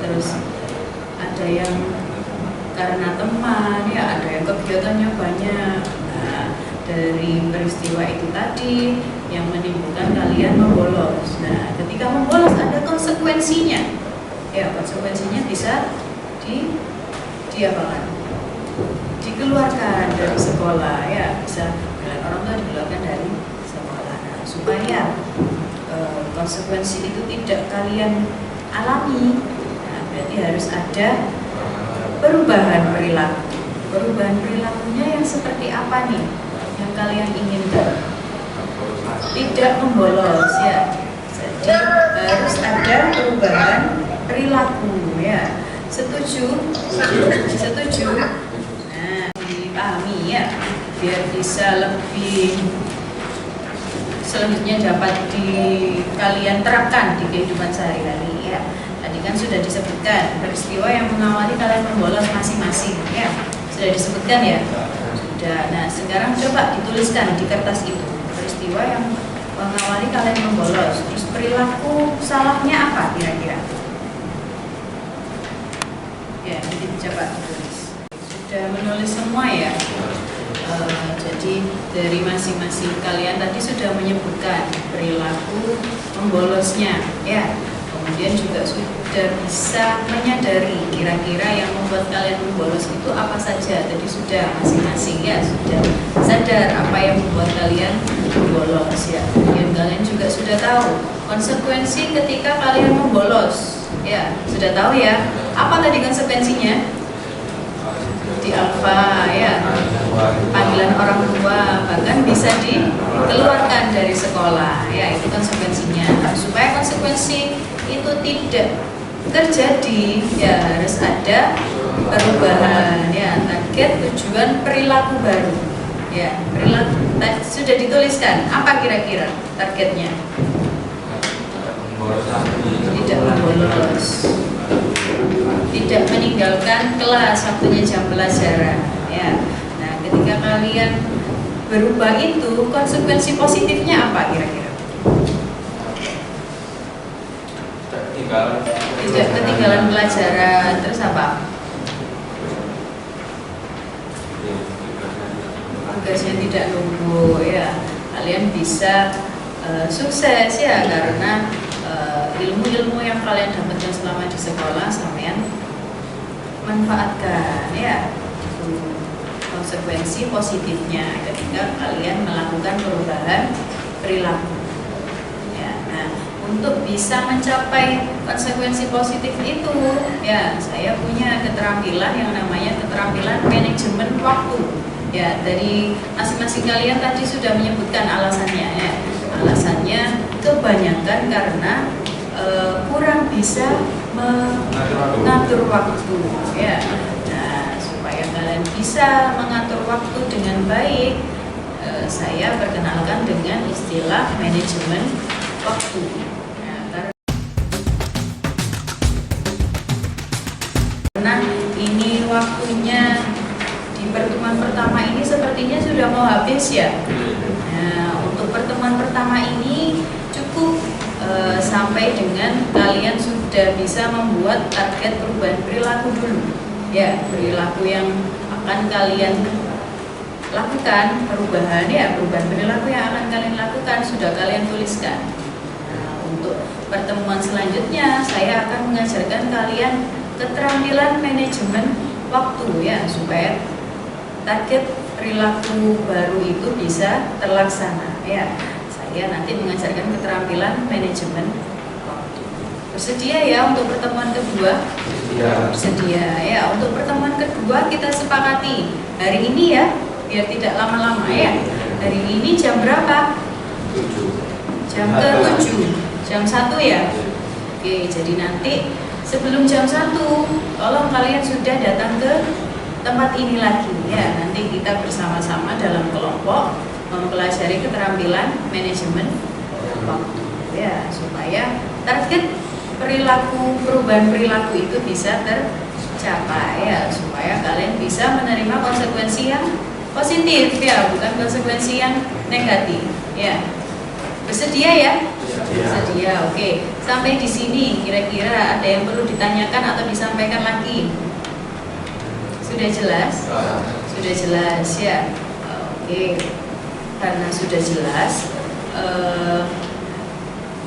terus ada yang karena teman ya, ada yang kegiatannya banyak. Nah, dari peristiwa itu tadi yang menimbulkan kalian membolos. Nah, ketika membolos ada konsekuensinya. Ya, konsekuensinya bisa diapakan? Dikeluarkan dari sekolah ya, bisa dengan orang tua dikeluarkan dari sekolah. Nah, supaya konsekuensi itu tidak kalian alami, nah, berarti harus ada perubahan perilaku. Perubahan perilakunya yang seperti apa nih yang kalian inginkan? Tidak membolos ya, jadi harus ada perubahan perilaku ya. Setuju? Setuju? Nah, dipahami ya, biar bisa lebih selanjutnya dapat kalian terapkan di kehidupan sehari-hari ya. Tadi kan sudah disebutkan peristiwa yang mengawali kalian membolos masing-masing ya, sudah disebutkan ya. Sudah. Nah, sekarang coba dituliskan di kertas itu peristiwa yang mengawali kalian membolos. Terus perilaku salahnya apa kira-kira? Ya, jadi coba ditulis. Sudah menulis semua ya. Jadi dari masing-masing kalian tadi sudah menyebutkan perilaku membolosnya ya. Kemudian juga sudah bisa menyadari kira-kira yang membuat kalian membolos itu apa saja. Tadi sudah masing-masing ya, sudah sadar apa yang membuat kalian membolos ya. Kemudian kalian juga sudah tahu konsekuensi ketika kalian membolos ya. Sudah tahu ya, apa tadi konsekuensinya? Di apa ya, panggilan orang tua, bahkan bisa dikeluarkan dari sekolah ya, itu konsekuensinya. Supaya konsekuensi itu tidak terjadi ya, harus ada perubahan ya, target tujuan perilaku baru ya. Perilaku sudah dituliskan, apa kira-kira targetnya? Tidak membolos, tidak meninggalkan kelas waktunya jam pelajaran ya. Nah, ketika kalian berubah itu konsekuensi positifnya apa kira-kira? Tidak ketinggalan pelajaran. Terus apa? Tugasnya tidak nunggu ya. Kalian bisa sukses ya, karena ilmu-ilmu yang kalian dapatkan selama di sekolah sampean manfaatkan ya. Konsekuensi positifnya ketika kalian melakukan perubahan perilaku ya. Nah, untuk bisa mencapai konsekuensi positif itu ya, saya punya keterampilan yang namanya keterampilan manajemen waktu Ya, dari masing-masing kalian tadi sudah menyebutkan alasannya ya. Alasannya kebanyakan karena kurang bisa mengatur waktu ya. Nah, supaya kalian bisa mengatur waktu dengan baik, saya perkenalkan dengan istilah manajemen waktu. Karena ini waktunya di pertemuan pertama ini sepertinya sudah mau habis ya. Nah, untuk pertemuan pertama ini cukup sampai dengan kalian sudah bisa membuat target perubahan perilaku dulu. Ya, perilaku yang akan kalian lakukan, perubahan perilaku yang akan kalian lakukan sudah kalian tuliskan. Nah, untuk pertemuan selanjutnya saya akan mengajarkan kalian keterampilan manajemen waktu ya, supaya target perilaku baru itu bisa terlaksana ya. Saya nanti mengajarkan keterampilan manajemen waktu. Bersedia ya untuk pertemuan kedua? Bersedia ya. Untuk pertemuan kedua kita sepakati hari ini ya, biar tidak lama-lama ya. Hari ini jam berapa? 7. Jam ke-7, jam 1 ya. Oke, jadi nanti sebelum jam 1 tolong kalian sudah datang ke tempat ini lagi ya. Nanti kita bersama-sama dalam kelompok mempelajari keterampilan manajemen waktu ya, supaya target perubahan perilaku itu bisa tercapai ya, supaya kalian bisa menerima konsekuensi yang positif ya, bukan konsekuensi yang negatif ya. Bersedia ya? Bersedia. Oke. Sampai di sini kira-kira ada yang perlu ditanyakan atau disampaikan lagi? Sudah jelas? Sudah jelas ya. Oke. Karena sudah jelas,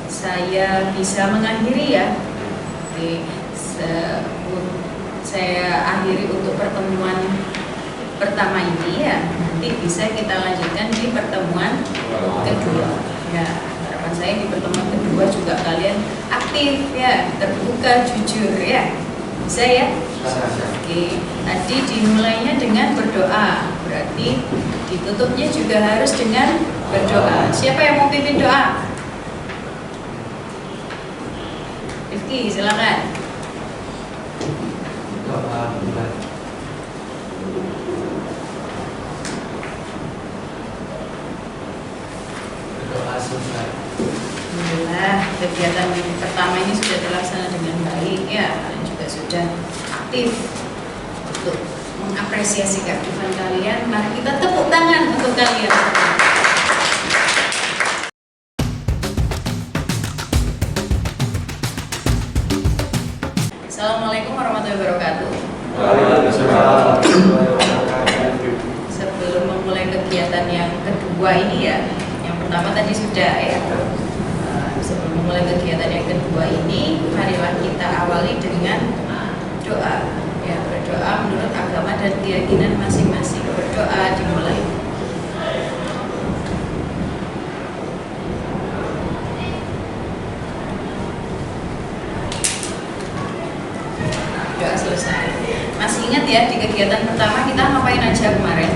saya bisa mengakhiri ya. Oke. Saya akhiri untuk pertemuan pertama ini ya. Nanti bisa kita lanjutkan di pertemuan kedua. Ya, harapan saya di pertemuan kedua juga kalian aktif ya, terbuka, jujur ya. Bisa ya? Oke, tadi dimulainya dengan berdoa, berarti ditutupnya juga harus dengan berdoa. Siapa yang mau pimpin doa? Rifki, silakan. Alhamdulillah, kegiatan pertama ini sudah terlaksana dengan baik ya. Kalian juga sudah aktif untuk mengapresiasi keaktifan kalian. Mari kita tepuk tangan untuk kalian. Assalamualaikum warahmatullahi wabarakatuh. Sebelum memulai kegiatan yang kedua ini ya, yang pertama tadi sudah ya. Sebelum memulai kegiatan yang kedua ini, marilah kita awali dengan doa. Ya, berdoa menurut agama dan keyakinan masing-masing. Berdoa dimulai. Doa selesai. Masih ingat ya di kegiatan pertama kita ngapain aja kemarin?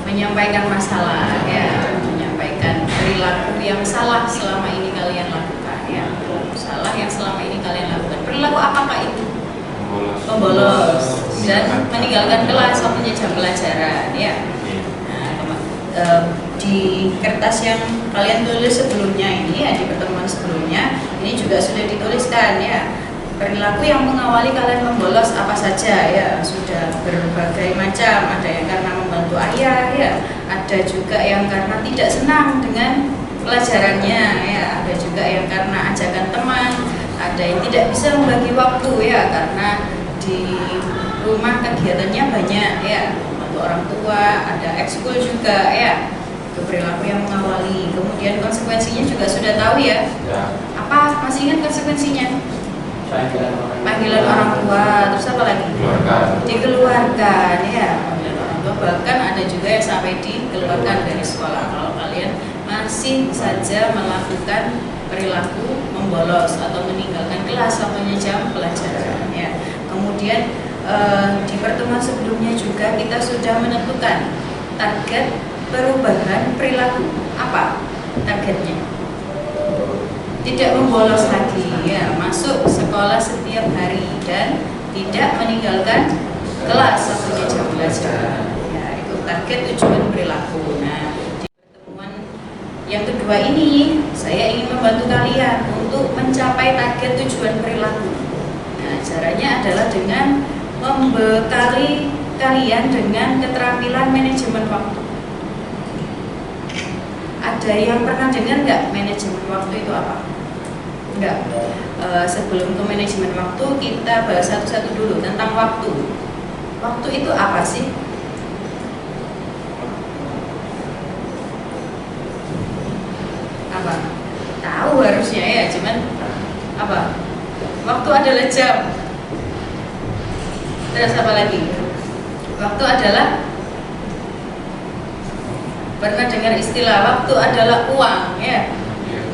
Menyampaikan masalah ya, menyampaikan perilaku yang salah selama ini kalian lakukan ya. Salah yang selama ini kalian lakukan. Perilaku apakah itu? Membolos dan meninggalkan kelas waktunya jam pelajaran ya. Nah, di kertas yang kalian tulis sebelumnya ini ya, di pertemuan sebelumnya ini juga sudah dituliskan ya. Perilaku yang mengawali kalian membolos apa saja ya, sudah berbagai macam. Ada yang karena membantu ayah ya, ada juga yang karena tidak senang dengan pelajarannya ya, ada juga yang karena ajakan teman, ada yang tidak bisa membagi waktu ya, karena di rumah kegiatannya banyak ya, membantu orang tua, ada ekskul juga ya. Itu perilaku yang mengawali. Kemudian konsekuensinya juga sudah tahu ya. Apa? Masih ingat konsekuensinya? Panggilan orang tua, terus apa lagi? Dikeluarkan ya, panggilan orang tua. Bahkan ada juga yang sampai dikeluarkan dari sekolah kalau kalian masih saja melakukan perilaku membolos atau meninggalkan kelas waktunya jam pelajaran ya. Kemudian di pertemuan sebelumnya juga kita sudah menentukan target perubahan perilaku. Apa targetnya? Tidak membolos lagi, ya, masuk sekolah setiap hari dan tidak meninggalkan kelas sampai jam belajar. Ya, itu target tujuan perilaku. Nah, di pertemuan yang kedua ini saya ingin membantu kalian untuk mencapai target tujuan perilaku. Nah, caranya adalah dengan membekali kalian dengan keterampilan manajemen waktu. Ada yang pernah dengar nggak manajemen waktu itu apa? Enggak. Sebelum ke manajemen waktu, kita bahas satu-satu dulu tentang waktu. Waktu itu apa sih? Apa? Tahu harusnya ya, cuman apa? Waktu adalah jam. Terus apa lagi? Waktu adalah, pernah dengar istilah waktu adalah uang, ya?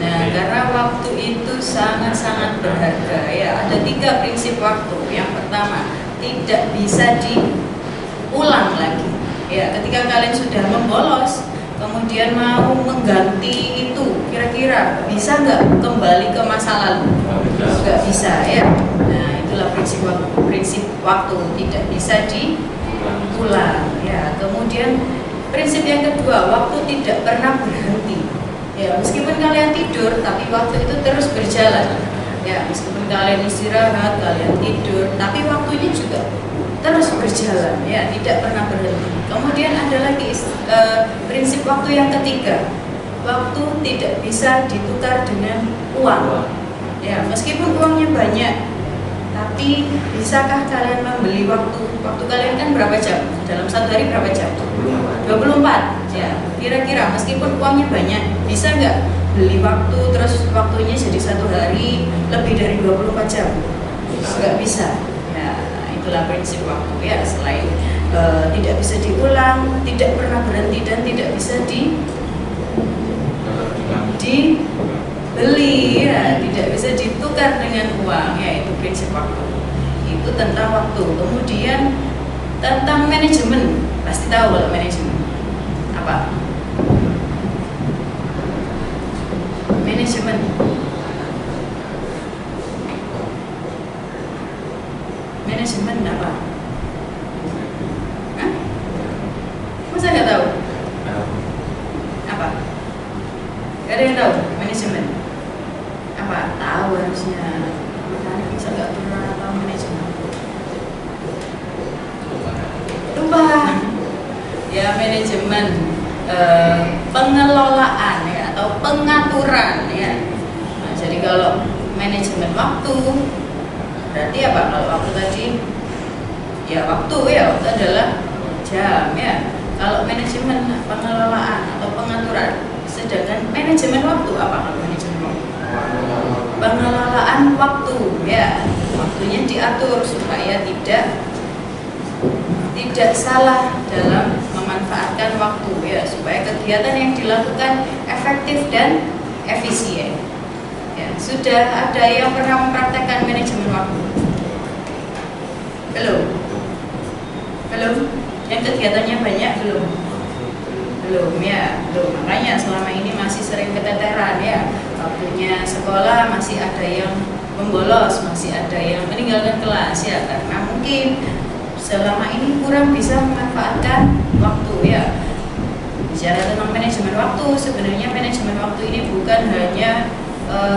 Nah, karena waktu itu sangat-sangat berharga, ya. Ada 3 prinsip waktu. Yang pertama, tidak bisa diulang lagi. Ya, ketika kalian sudah membolos, kemudian mau mengganti itu, kira-kira bisa nggak kembali ke masa lalu? Nggak bisa, ya. Nah, itulah prinsip waktu. Prinsip waktu tidak bisa diulang. Ya, kemudian prinsip yang kedua, waktu tidak pernah berhenti. Ya, meskipun kalian tidur, tapi waktu itu terus berjalan. Ya, meskipun kalian istirahat, kalian tidur, tapi waktunya juga terus berjalan. Ya, tidak pernah berhenti. Kemudian ada lagi prinsip waktu yang ketiga, waktu tidak bisa ditukar dengan uang. Ya, meskipun uangnya banyak, tapi bisakah kalian membeli waktu? Waktu kalian kan berapa jam? Dalam satu hari berapa jam? 24. Ya, kira-kira meskipun uangnya banyak, bisa nggak beli waktu terus waktunya jadi satu hari lebih dari 24 jam? Nggak bisa. Ya, itulah prinsip waktu, ya. Selain tidak bisa diulang, tidak pernah berhenti, dan tidak bisa dibeli, ya, tidak bisa ditukar dengan uang, ya. Itu prinsip waktu. Itu tentang waktu. Kemudian tentang manajemen, pasti tahu kalau manajemen apa? Manajemen. Manajemen apa? Hah? Masa nggak tahu? Apa? Gak ada yang tahu manajemen? Apa? Tahu harusnya. Makanya bisa nggak pernah tahu manajemen. Lupa. Ya, manajemen pengelolaan, ya, atau pengaturan, ya. Nah, jadi kalau manajemen waktu berarti apa? Kalau waktu tadi, ya, waktu adalah jam, ya. Kalau manajemen pengelolaan atau pengaturan, sedangkan manajemen waktu apa? Kalau manajemen waktu, pengelolaan waktu, ya. Waktunya diatur supaya tidak salah dalam memanfaatkan waktu, ya, supaya kegiatan yang dilakukan efektif dan efisien. Ya, sudah ada yang pernah mempraktekkan manajemen waktu? Belum? Belum? Yang kegiatannya banyak belum? Belum, ya, belum. Makanya selama ini masih sering keteteran, ya. Waktunya sekolah masih ada yang membolos, masih ada yang meninggalkan kelas, ya, karena mungkin selama ini kurang bisa memanfaatkan waktu, ya. Bicara tentang manajemen waktu, sebenarnya manajemen waktu ini bukan hanya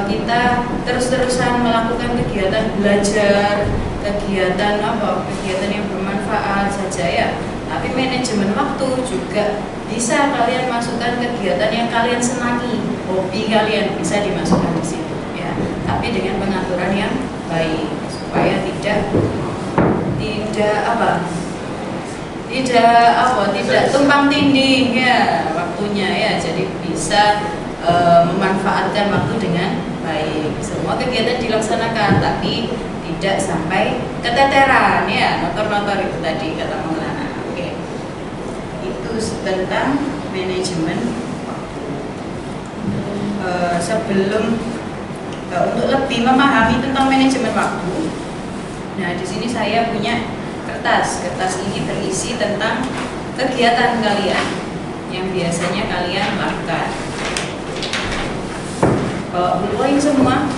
kita terus-terusan melakukan kegiatan belajar, kegiatan yang bermanfaat saja, ya. Tapi manajemen waktu juga bisa kalian masukkan kegiatan yang kalian senangi, hobi kalian bisa dimasukkan di situ, ya. Tapi dengan pengaturan yang baik supaya tidak tumpang tindih, ya, waktunya, ya. Jadi bisa memanfaatkan waktu dengan baik. Semua kegiatan dilaksanakan, tapi tidak sampai keteteran, ya. Notor-notor itu tadi kata Maulana. Oke. Itu tentang manajemen waktu. Sebelum untuk lebih memahami tentang manajemen waktu, nah, di sini saya punya kertas. Kertas ini berisi tentang kegiatan kalian yang biasanya kalian lakukan. Bawa buku poin semua.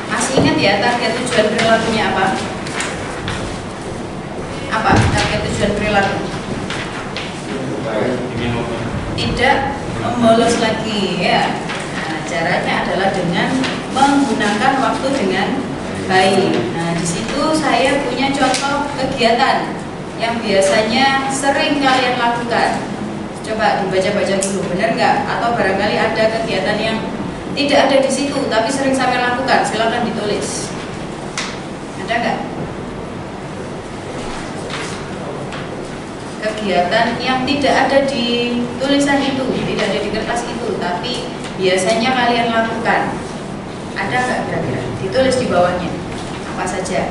Masih ingat ya target tujuan perilakunya apa? Apa target tujuan perilaku? Tidak membolos lagi ya. Nah, caranya adalah dengan menggunakan waktu dengan baik. Nah, di situ saya punya contoh kegiatan yang biasanya sering kalian lakukan. Coba dibaca-baca dulu, benar nggak? Atau barangkali ada kegiatan yang tidak ada di situ, tapi sering sampai lakukan. Silakan ditulis. Ada nggak? Kegiatan yang tidak ada di tulisan itu, tidak ada di kertas itu, tapi biasanya kalian lakukan. Ada nggak kira-kira? Ditulis di bawahnya. Apa saja?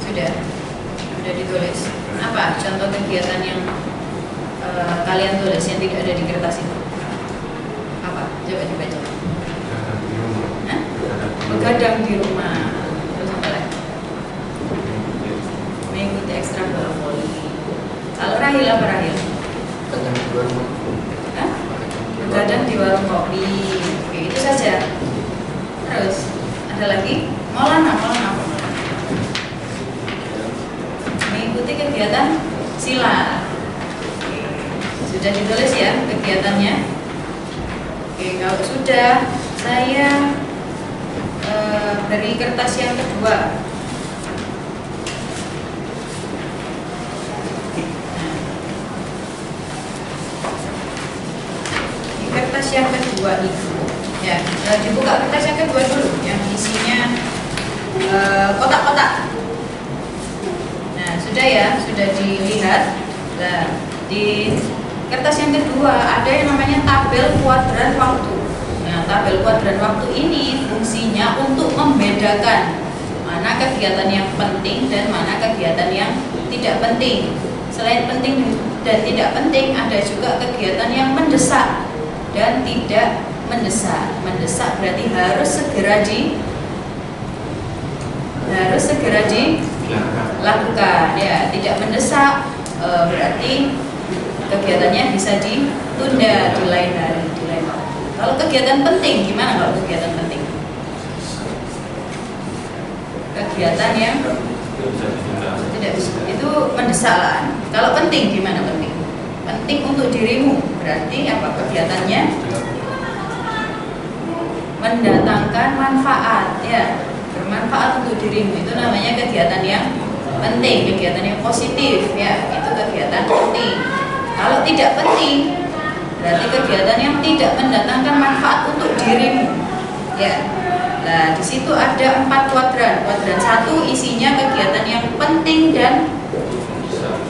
Sudah ditulis. Apa contoh kegiatan yang kalian tulis yang tidak ada di kertas itu? Apa? Coba dibaca. Hah? Begadang di rumah. Terus apa lagi? Mengikuti ekstra bola voli. Kalau Rahil apa Rahil? Begadang di warung. Hah? Begadang di warung kopi. Oke, itu saja. Terus ada lagi? Maulana apa? Mengikuti kegiatan silat. Sudah ditulis ya kegiatannya. Oke, kalau sudah, saya beri kertas yang kedua. Di kertas yang kedua itu, ya, dibuka kertas yang kedua dulu, yang isinya kotak-kotak. Sudah ya, sudah dilihat. Nah, di kertas yang kedua ada yang namanya tabel kuadran waktu. Nah, tabel kuadran waktu ini fungsinya untuk membedakan mana kegiatan yang penting dan mana kegiatan yang tidak penting. Selain penting dan tidak penting, ada juga kegiatan yang mendesak dan tidak mendesak. Mendesak berarti harus segera dilakukan ya. Tidak mendesak berarti kegiatannya bisa ditunda di lain hari, di lain waktu. Kalau kegiatan penting gimana? Kalau kegiatan penting, kegiatan yang tidak bisa, itu mendesak lah. Kalau penting gimana? Penting untuk dirimu berarti apa? Kegiatannya mendatangkan manfaat ya, bermanfaat untuk dirimu, itu namanya kegiatan yang penting, kegiatan yang positif ya, itu kegiatan penting. Kalau tidak penting berarti kegiatan yang tidak mendatangkan manfaat untuk dirimu ya. Nah, di situ ada 4 kuadran. Kuadran 1 isinya kegiatan yang penting dan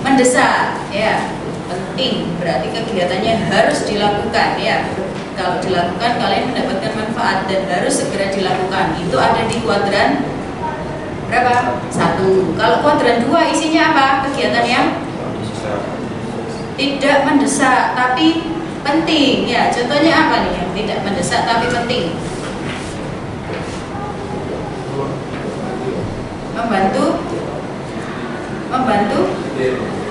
mendesak ya. Penting berarti kegiatannya harus dilakukan ya. Kalau dilakukan kalian mendapatkan manfaat dan harus segera dilakukan. Itu ada di kuadran berapa? 1. Kalau kuadran 2 isinya apa? Kegiatan yang tidak mendesak tapi penting ya. Contohnya apa nih yang tidak mendesak tapi penting? Membantu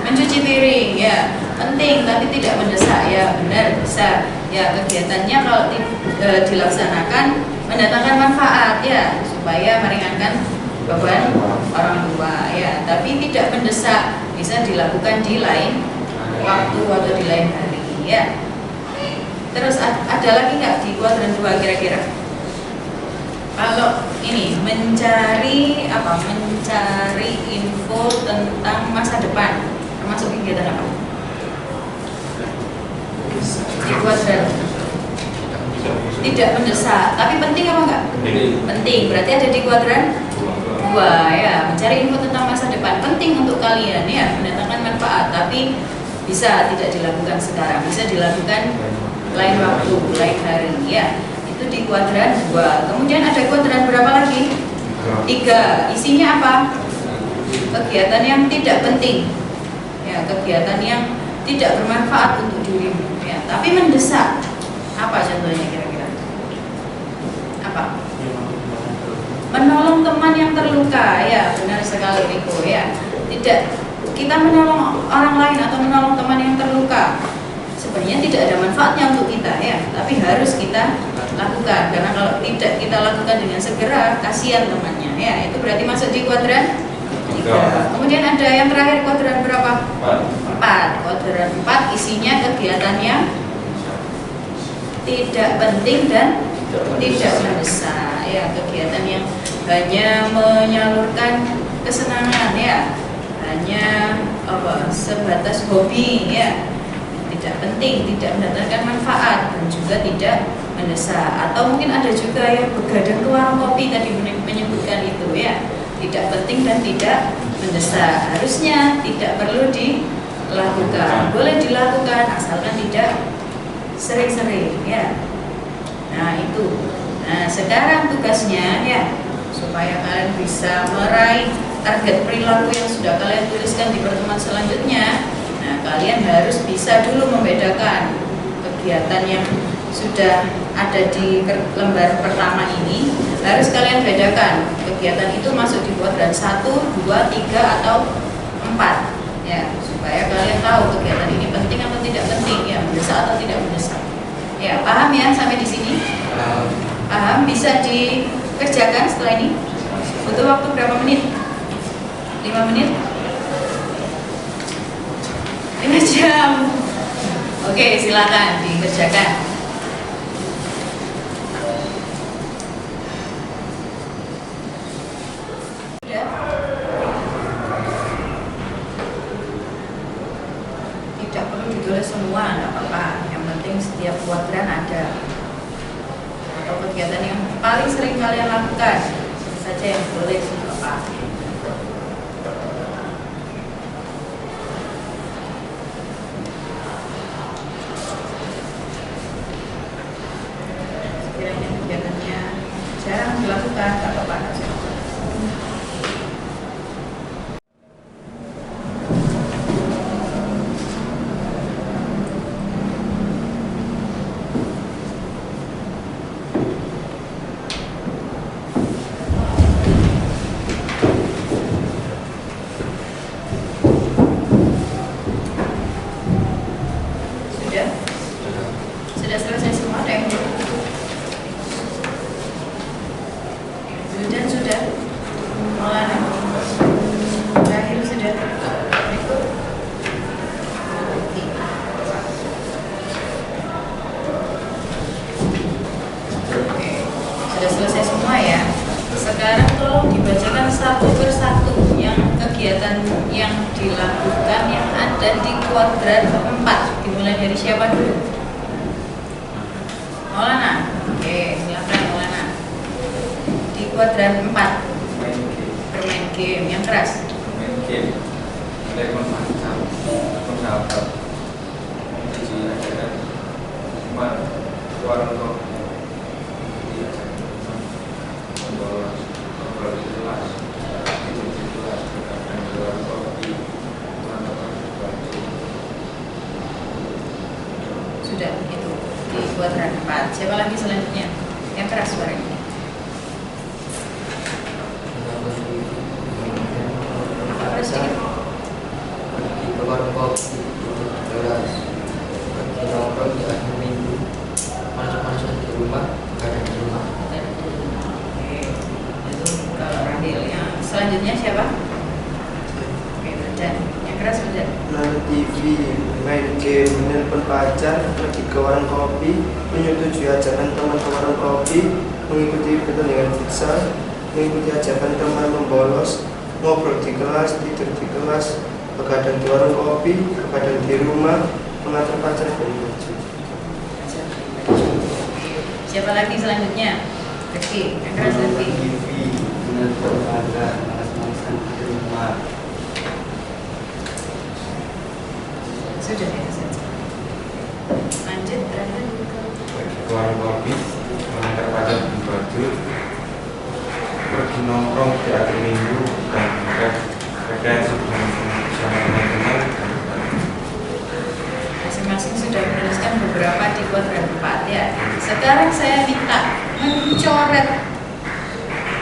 mencuci piring ya. Penting tapi tidak mendesak ya, benar, bisa ya. Kegiatannya kalau dilaksanakan mendatangkan manfaat ya, supaya meringankan beban orang tua ya, tapi tidak mendesak, bisa dilakukan di lain waktu atau di lain hari ya. Terus ada lagi nggak di kuadran 2 kira-kira? Kalau ini mencari apa? Mencari info tentang masa depan, termasuk kegiatan apa? Di kuadran tidak mendesak, tapi penting apa enggak? Penting, berarti ada di kuadran 2 ya. Mencari info tentang masa depan penting untuk kalian ya, mendatangkan manfaat, tapi bisa tidak dilakukan sekarang, bisa dilakukan lain waktu, lain hari ya. Itu di kuadran 2. Kemudian ada kuadran berapa lagi? 3. Isinya apa? kegiatan yang tidak penting, ya, kegiatan yang tidak bermanfaat untuk dirimu, ya, tapi mendesak. Apa contohnya kira-kira? Apa? Menolong teman yang terluka, ya, benar sekali Riko, ya. Tidak, kita menolong orang lain atau menolong teman yang terluka sebenarnya tidak ada manfaatnya untuk kita, ya, tapi harus kita lakukan, karena kalau tidak kita lakukan dengan segera, kasihan temannya, ya. Itu berarti masuk di kuadran 3. Kemudian ada yang terakhir, kuadran berapa? 4. Kuadran 4 isinya kegiatan yang tidak penting dan tidak mendesak, ya, kegiatan yang hanya menyalurkan kesenangan, ya, hanya sebatas hobi, ya, tidak penting, tidak mendatangkan manfaat dan juga tidak mendesak. Atau mungkin ada juga yang begadang ke warung kopi, tadi menyebutkan itu, ya, tidak penting dan tidak mendesak. Harusnya tidak perlu dilakukan, boleh dilakukan asalkan tidak sering-sering, ya. Nah itu. Nah sekarang tugasnya, ya, supaya kalian bisa meraih target perilaku yang sudah kalian tuliskan di pertemuan selanjutnya. Nah kalian harus bisa dulu membedakan kegiatan yang sudah ada di lembar pertama ini. Harus kalian bedakan kegiatan itu masuk di kuadran 1, 2, 3 atau 4, ya, supaya kalian tahu kegiatan ini penting atau tidak penting, ya, mendesak atau tidak mendesak. Ya, paham ya sampai di sini? Paham? Bisa dikerjakan setelah ini? Butuh waktu berapa menit? 5 menit? 5 jam. Oke, silakan dikerjakan. Tidak perlu ditulis semua, nggak apa-apa. Yang penting setiap kuadran ada. Atau kegiatan yang paling sering kalian lakukan, itu saja yang boleh, nggak apa-apa. Sekiranya kegiatannya jarang dilakukan, nggak apa-apa. Sudah selesai semua, ada yang belum? Sudah. Maulana, terakhir sudah. Berikut. Oke, sudah selesai semua, ya. Sekarang tolong dibacakan satu persatu yang kegiatan yang dilakukan yang ada di kuadran 4. Dimulai dari siapa dulu? Maulana. Oke, silakan Maulana. Di kuadran 4. Bermain game yang keras. Bermain game. Telepon macam. Telepon sahabat. Jadi ajaran. Cuma warung kopi. Membawa ngobrol di kelas. Tidur di kelas. Berkadang di warung kopi. Sudah, itu di kuadran 4. Siapa lagi selanjutnya? Yang keras suaranya. Keras sedikit. Pergi ke warung kopi, kelas, pergi nongkrong di akhir minggu, panas-panasan di rumah, kadang di rumah. Oke, itu kalau Rahil. Yang selanjutnya siapa? Oke, dan yang keras sudah. Nonton TV, main game, menelpon pacar, pergi ke warung kopi, menyetujui ajakan teman ke warung kopi, mengikuti pertandingan futsal, mengikuti ajakan teman membolos, ngobrol di kelas, tidur di kelas, begadang di warung kopi, begadang di rumah, mengatur pacar dan baju. Siapa lagi selanjutnya? Rifki, yang keras Rifki. TV. Menonton olahraga. Panas-panasan di rumah. Sudah ya, saja. Lanjut, terakhir. Pergi ke warung kopi, mengantar pacar di baju, pergi nongkrong di akhir minggu, dan juga Ada yang sebelum bersama teman-teman. Masing-masing sudah menuliskan beberapa di kuadran 4 ya. Sekarang saya minta mencoret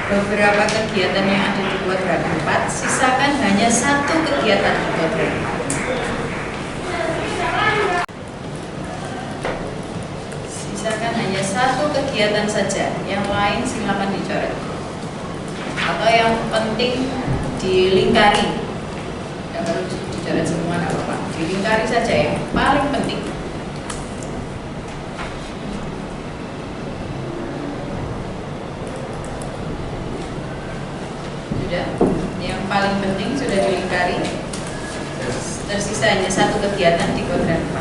beberapa kegiatan yang ada di kuadran 4, sisakan hanya satu kegiatan di kuadran 4. Sisakan hanya satu kegiatan saja, yang lain silakan dicoret. Atau yang penting dilingkari. Tidak perlu dicoret semua, tidak apa-apa. Dilingkari saja yang paling penting. Sudah, yang paling penting sudah dilingkari. Tersisa hanya satu kegiatan di kuadran 4.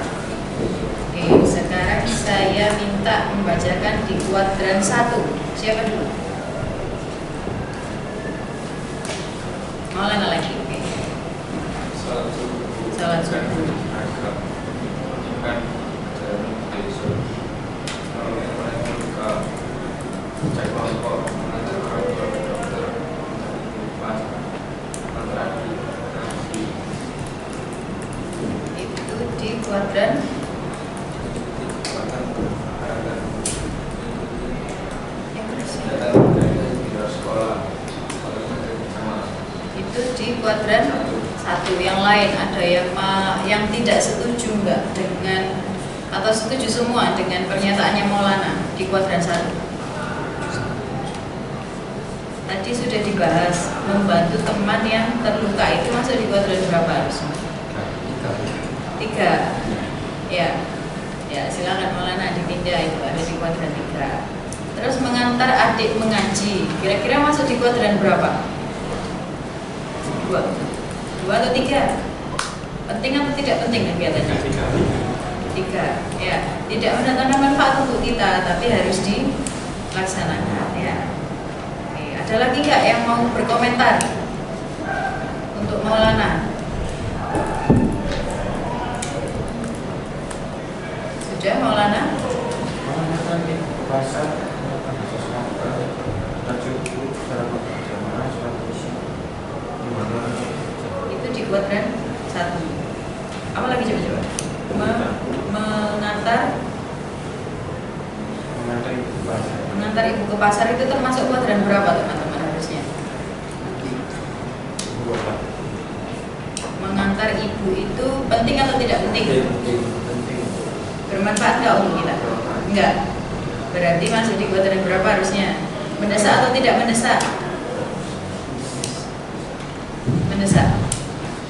Oke, sekarang saya minta membacakan di kuadran 1. Siapa dulu? Maulana lagi, oke. Salat subuh. agak menunjukkan jalan besok. Kalau yang paling membuka cek kelompok mengajar orang tua ke dokter pas antara di Itu di kuadran itu di kuadran 1. Yang lain ada yang tidak setuju enggak dengan atau setuju semua dengan pernyataannya Maulana di kuadran 1? Tadi sudah dibahas membantu teman yang terluka, itu masuk di kuadran berapa harusnya? 3. Ya silakan Maulana dipindah, itu ada di kuadran 3. Terus mengantar adik mengaji, kira-kira masuk di kuadran berapa? 2 atau 3? Penting atau tidak penting kegiatannya? 3. Ya, tidak mendatangkan manfaat untuk kita, tapi harus dilaksanakan ya. Oke, ada lagi nggak yang mau berkomentar untuk Maulana? Sudah Maulana? Pasar cukup secara berjamaah sholat isya di mana Itu di kuadran 1. Apa lagi coba-coba? Mengantar mengantar ibu ibu ke ke pasar pasar itu termasuk kuadran berapa teman-teman harusnya? Mengantar ibu itu penting atau tidak penting? penting Bermanfaat nggak untuk kita? Enggak. Berarti masuk di kuadran berapa harusnya? Mendesak atau tidak mendesak?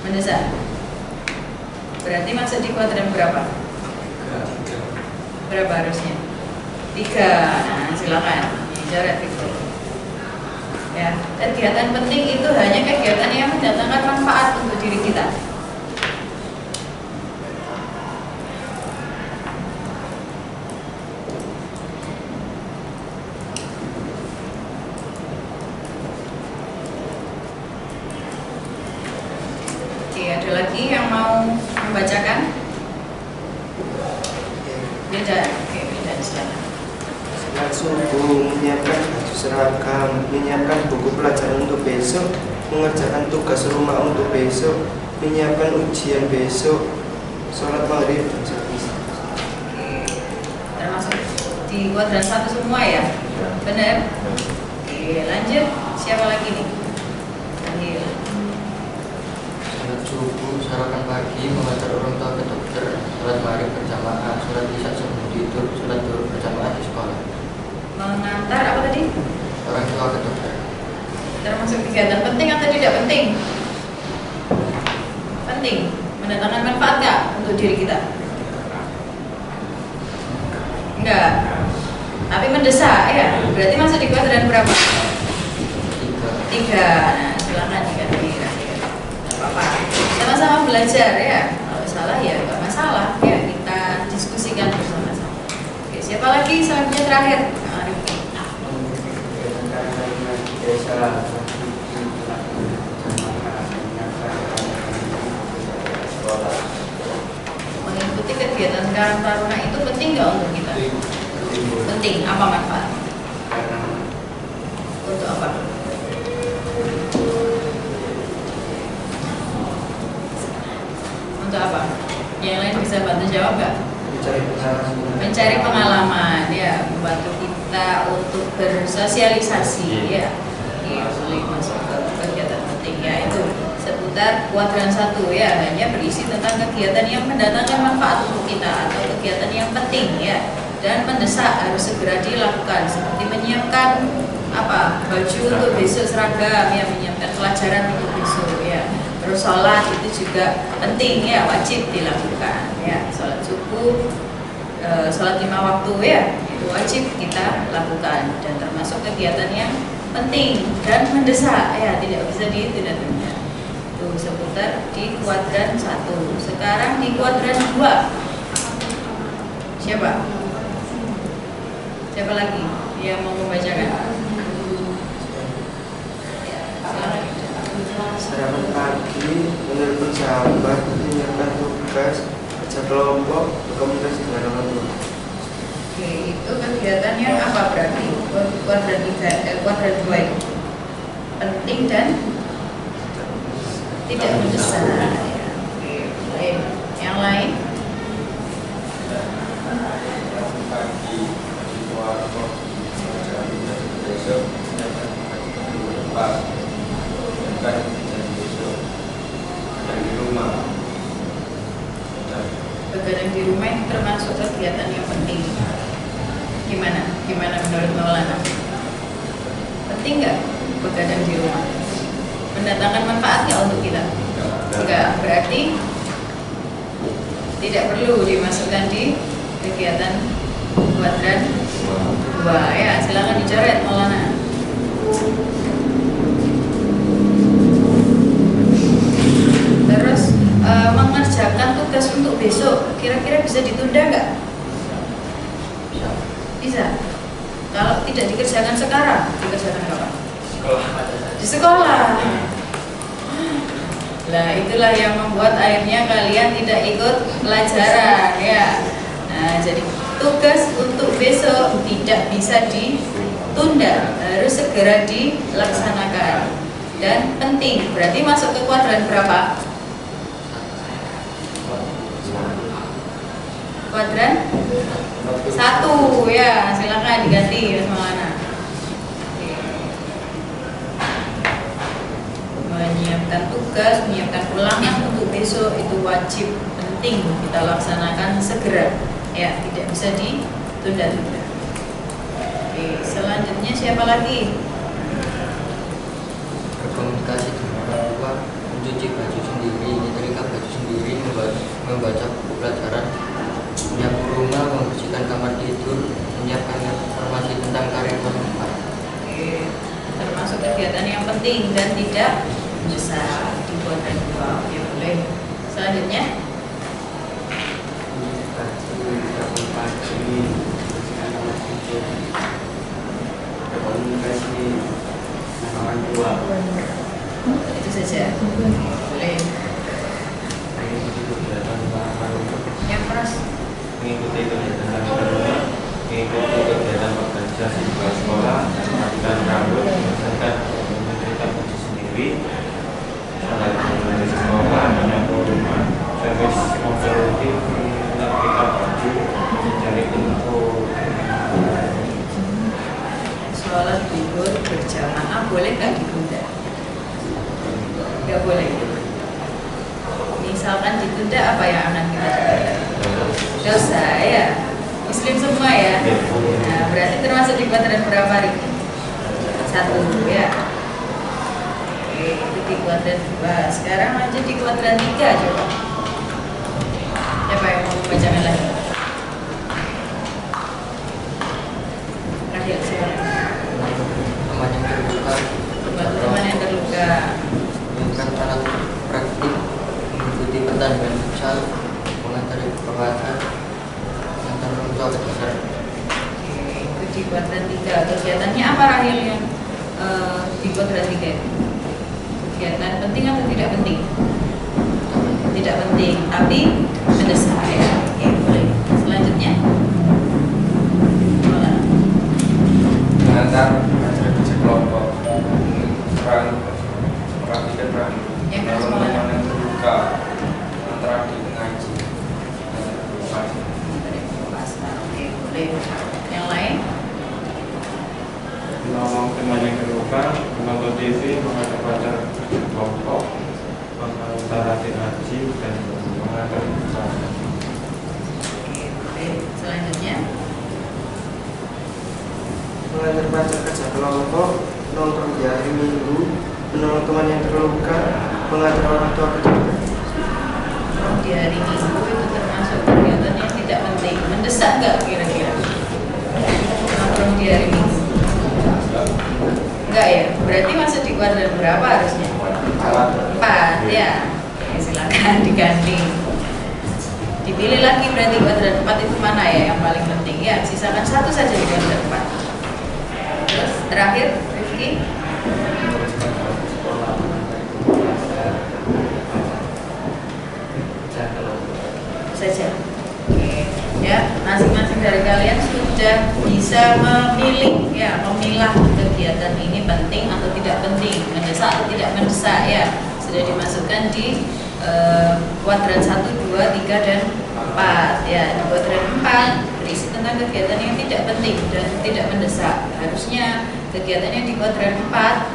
Mendesak. Berarti masuk di kuadran berapa? Berapa harusnya? 3. Nah, silakan dicoret itu. Ya, kegiatan penting itu hanya kegiatan yang mendatangkan manfaat untuk diri kita. Oke, ada lagi yang mau membacakan? Beda, oke, beda silakan. sholat subuh, menyiapkan baju seragam, menyiapkan buku pelajaran untuk besok, mengerjakan tugas rumah untuk besok, menyiapkan ujian besok, sholat maghrib dan seterusnya. Termasuk di kuadran 1 semua ya? Benar? Oke, lanjut. Siapa lagi nih? Lanjut. Sholat subuh, sarapan pagi, mengantar orang tua ke dokter, sholat maghrib berjamaah, sholat isya sebelum tidur, sholat zuhur berjamaah di sekolah. Mengantar apa tadi? Orang tua ke dokter. Termasuk kegiatan penting atau tidak penting? Penting. Mendatangkan manfaat nggak untuk diri kita? Enggak. Tapi mendesak ya. Berarti masuk di kuadran berapa? 3. Nah, silakan diganti. Nggak apa-apa. Sama-sama belajar ya. Kalau salah ya nggak masalah. Ya kita diskusikan bersama-sama. Oke, siapa lagi? Selanjutnya terakhir. Nah, Rifki. Mengikuti kegiatan Karang Taruna itu penting nggak untuk kita? Penting. Apa manfaat? Untuk apa? bisa bantu jawab nggak? Mencari pengalaman. Mencari pengalaman, ya, membantu kita untuk bersosialisasi, ya. Boleh masuk ke kegiatan penting, ya, itu seputar kuadran 1, ya, hanya berisi tentang kegiatan yang mendatangkan manfaat untuk kita atau kegiatan yang penting, ya, dan mendesak harus segera dilakukan, seperti menyiapkan baju untuk besok, seragam, ya, menyiapkan pelajaran untuk besok, ya. Terus sholat itu juga penting, ya, wajib dilakukan, ya, sholat subuh, sholat 5 waktu, ya, itu wajib kita lakukan dan termasuk kegiatan yang penting dan mendesak, ya, tidak bisa ditunda-tunda. Itu seputar di kuadran 1. Sekarang di kuadran 2. Siapa lagi yang mau membacakan? Ya, silakan. Sarapan pagi, menelpon sahabat, menyiapkan tugas, kerja kelompok, berkomunikasi dengan orang tua. Oke, itu kegiatannya apa berarti? Kuadran 2 itu penting dan tidak mendesak, ya. Oke, baik. Yang lain? Pagi siswa besok kan besok dan di rumah. Begadang di rumah itu termasuk kegiatan yang penting. Gimana menurut Maulana? Penting nggak begadang di rumah? Mendatangkan manfaat nggak untuk kita? Enggak, berarti tidak perlu dimasukkan di kegiatan kuadran 2, ya. Silakan dicoret Maulana. Terus mengerjakan tugas untuk besok kira-kira bisa ditunda nggak? Bisa. Kalau tidak dikerjakan sekarang, dikerjakan kapan? Di sekolah. Nah, itulah yang membuat akhirnya kalian tidak ikut pelajaran, ya. Nah, jadi tugas untuk besok tidak bisa ditunda, harus segera dilaksanakan dan penting. Berarti masuk ke kuadran berapa? Kuadran 1, ya. Silakan diganti, Mas Maulana. Menyiapkan tugas, menyiapkan ulangan untuk besok itu wajib, penting kita laksanakan segera, ya, tidak bisa ditunda-tunda. Oke, selanjutnya siapa lagi? Berkomunikasi dengan orang tua, mencuci baju sendiri, menyetrika baju sendiri, membaca buku pelajaran, menyapu rumah, membersihkan kamar tidur, menyiapkan informasi tentang karir bermanfaat. Oke, termasuk kegiatan yang penting dan tidak mendesak di kuadran 2. Oke, boleh. Selanjutnya, Komunikasi dengan orang tua. itu saja. Boleh. Mengikuti kegiatan baru, Yang keras. mengikuti kegiatan baru, mengikuti kegiatan organisasi di sekolah, melakukan rambut, menyelesaikan mencerita baju sendiri, sholat di sekolah, menyapu rumah, servis konsultatif, menyetrika baju, mencari info. Sholat duhur berjamaah boleh nggak ditunda? Nggak boleh. Misalkan ditunda, apa yang akan kita lakukan? Dosa, ya. Muslim semua, ya. Nah, berarti termasuk di kuadran berapa hari? 1, ya. Oke, itu di kuadran 2. Sekarang lanjut di kuadran 3, coba. Siapa yang mau membacakan lagi? Rahil, silakan. Teman yang terluka, Teman yang terluka. menyiapkan alat praktik, mengikuti pertandingan futsal, mengantar perawatan, mengantar orang tua ke pasar. Oke, itu di kuadran 3. Kegiatannya apa, Rahil, yang di kuadran 3 itu? Kegiatan penting atau tidak penting? Tidak penting, tapi mendesak, ya. Oke, boleh. Selanjutnya, Mengantar kerja kelompok, perhatikan Yang teman-teman yang terluka, antara di ngaji, mengantar pacar kerja kelompok, nongkrong di hari Minggu, menolong teman yang terluka, mengantar orang tua kerja. Di hari Minggu itu termasuk kegiatan yang tidak penting. Mendesak nggak kira-kira? Nongkrong di hari Minggu? Enggak ya? Berarti masuk di kuadran berapa harusnya? 4 ya. Oke, silakan diganti. Dipilih lagi berarti kuadran 4 itu mana ya yang paling penting ya? Sisakan 1 saja di kuadran 4. Terus terakhir Rifki. Saja. Oke. Ya, masing-masing dari kalian sudah bisa memilih ya, memilah kegiatan ini penting atau tidak penting, mendesak atau tidak mendesak ya. Sudah dimasukkan di kuadran 1, 2, 3 dan 4 ya. Di kuadran 4 berisi tentang kegiatan yang tidak penting dan tidak mendesak. Harusnya kegiatan yang di kuadran 4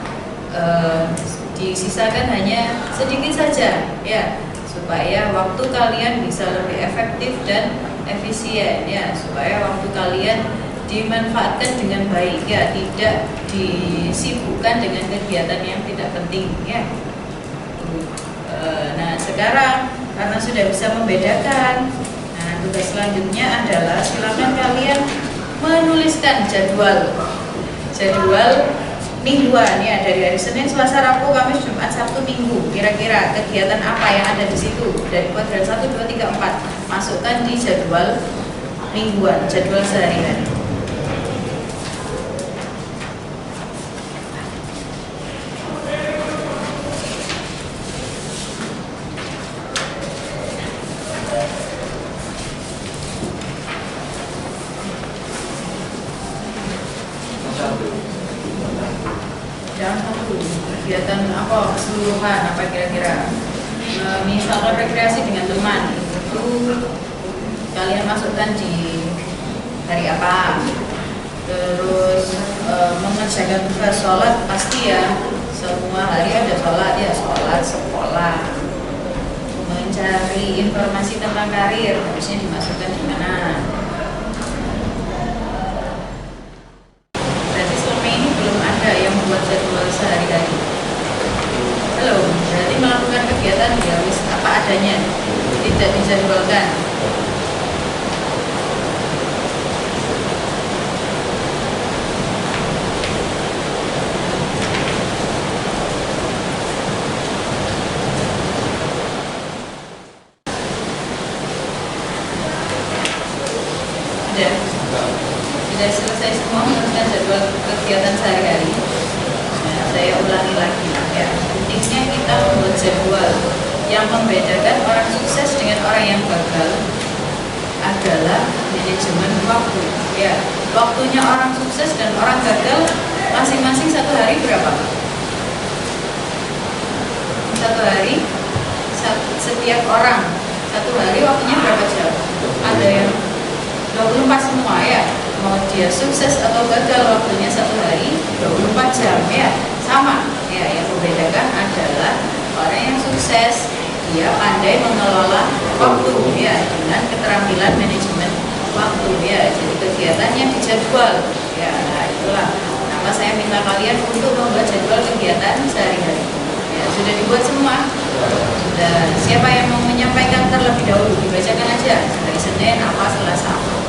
disisakan hanya sedikit saja ya, supaya waktu kalian bisa lebih efektif dan efisien ya, supaya waktu kalian dimanfaatkan dengan baik ya, tidak disibukkan dengan kegiatan yang tidak penting ya. Nah sekarang karena sudah bisa membedakan, nah tugas selanjutnya adalah silakan kalian menuliskan jadwal mingguan ya, dari hari Senin, Selasa, Rabu, Kamis, Jumat, Sabtu, Minggu. Kira-kira kegiatan apa yang ada di situ dari kuadran 1, 2, 3, 4 masukkan di jadwal mingguan, jadwal sehari-hari. Jangan satu kegiatan apa keseluruhan, apa kira-kira misalkan rekreasi dengan teman itu kalian masukkan di hari apa. Terus mengerjakan tugas sholat pasti ya, semua hari ada sholat ya, sholat sekolah. Mencari informasi tentang karir harusnya dimasukkan di mana. Yang membuat jadwal sehari-hari belum, berarti melakukan kegiatan ya wis apa adanya, tidak dijadwalkan. Sudah selesai semua menentukan jadwal kegiatan sehari-hari. Nah, saya ulangi lagi ya. Pentingnya kita membuat jadwal. Yang membedakan orang sukses dengan orang yang gagal adalah manajemen waktu. Ya, waktunya orang sukses dan orang gagal masing-masing satu hari berapa? Satu hari setiap orang satu hari waktunya berapa jam? Ada yang 24 semua ya. Mau dia sukses atau gagal waktunya satu hari 24 jam ya, sama ya. Yang membedakan adalah orang yang sukses dia pandai mengelola waktu ya, dengan keterampilan manajemen waktu ya. Jadi kegiatannya dijadwal ya. Nah itulah kenapa saya minta kalian untuk membuat jadwal kegiatan sehari-hari ya. Sudah dibuat semua? Sudah. Siapa yang mau menyampaikan terlebih dahulu? Dibacakan aja dari Senin apa, Selasa apa.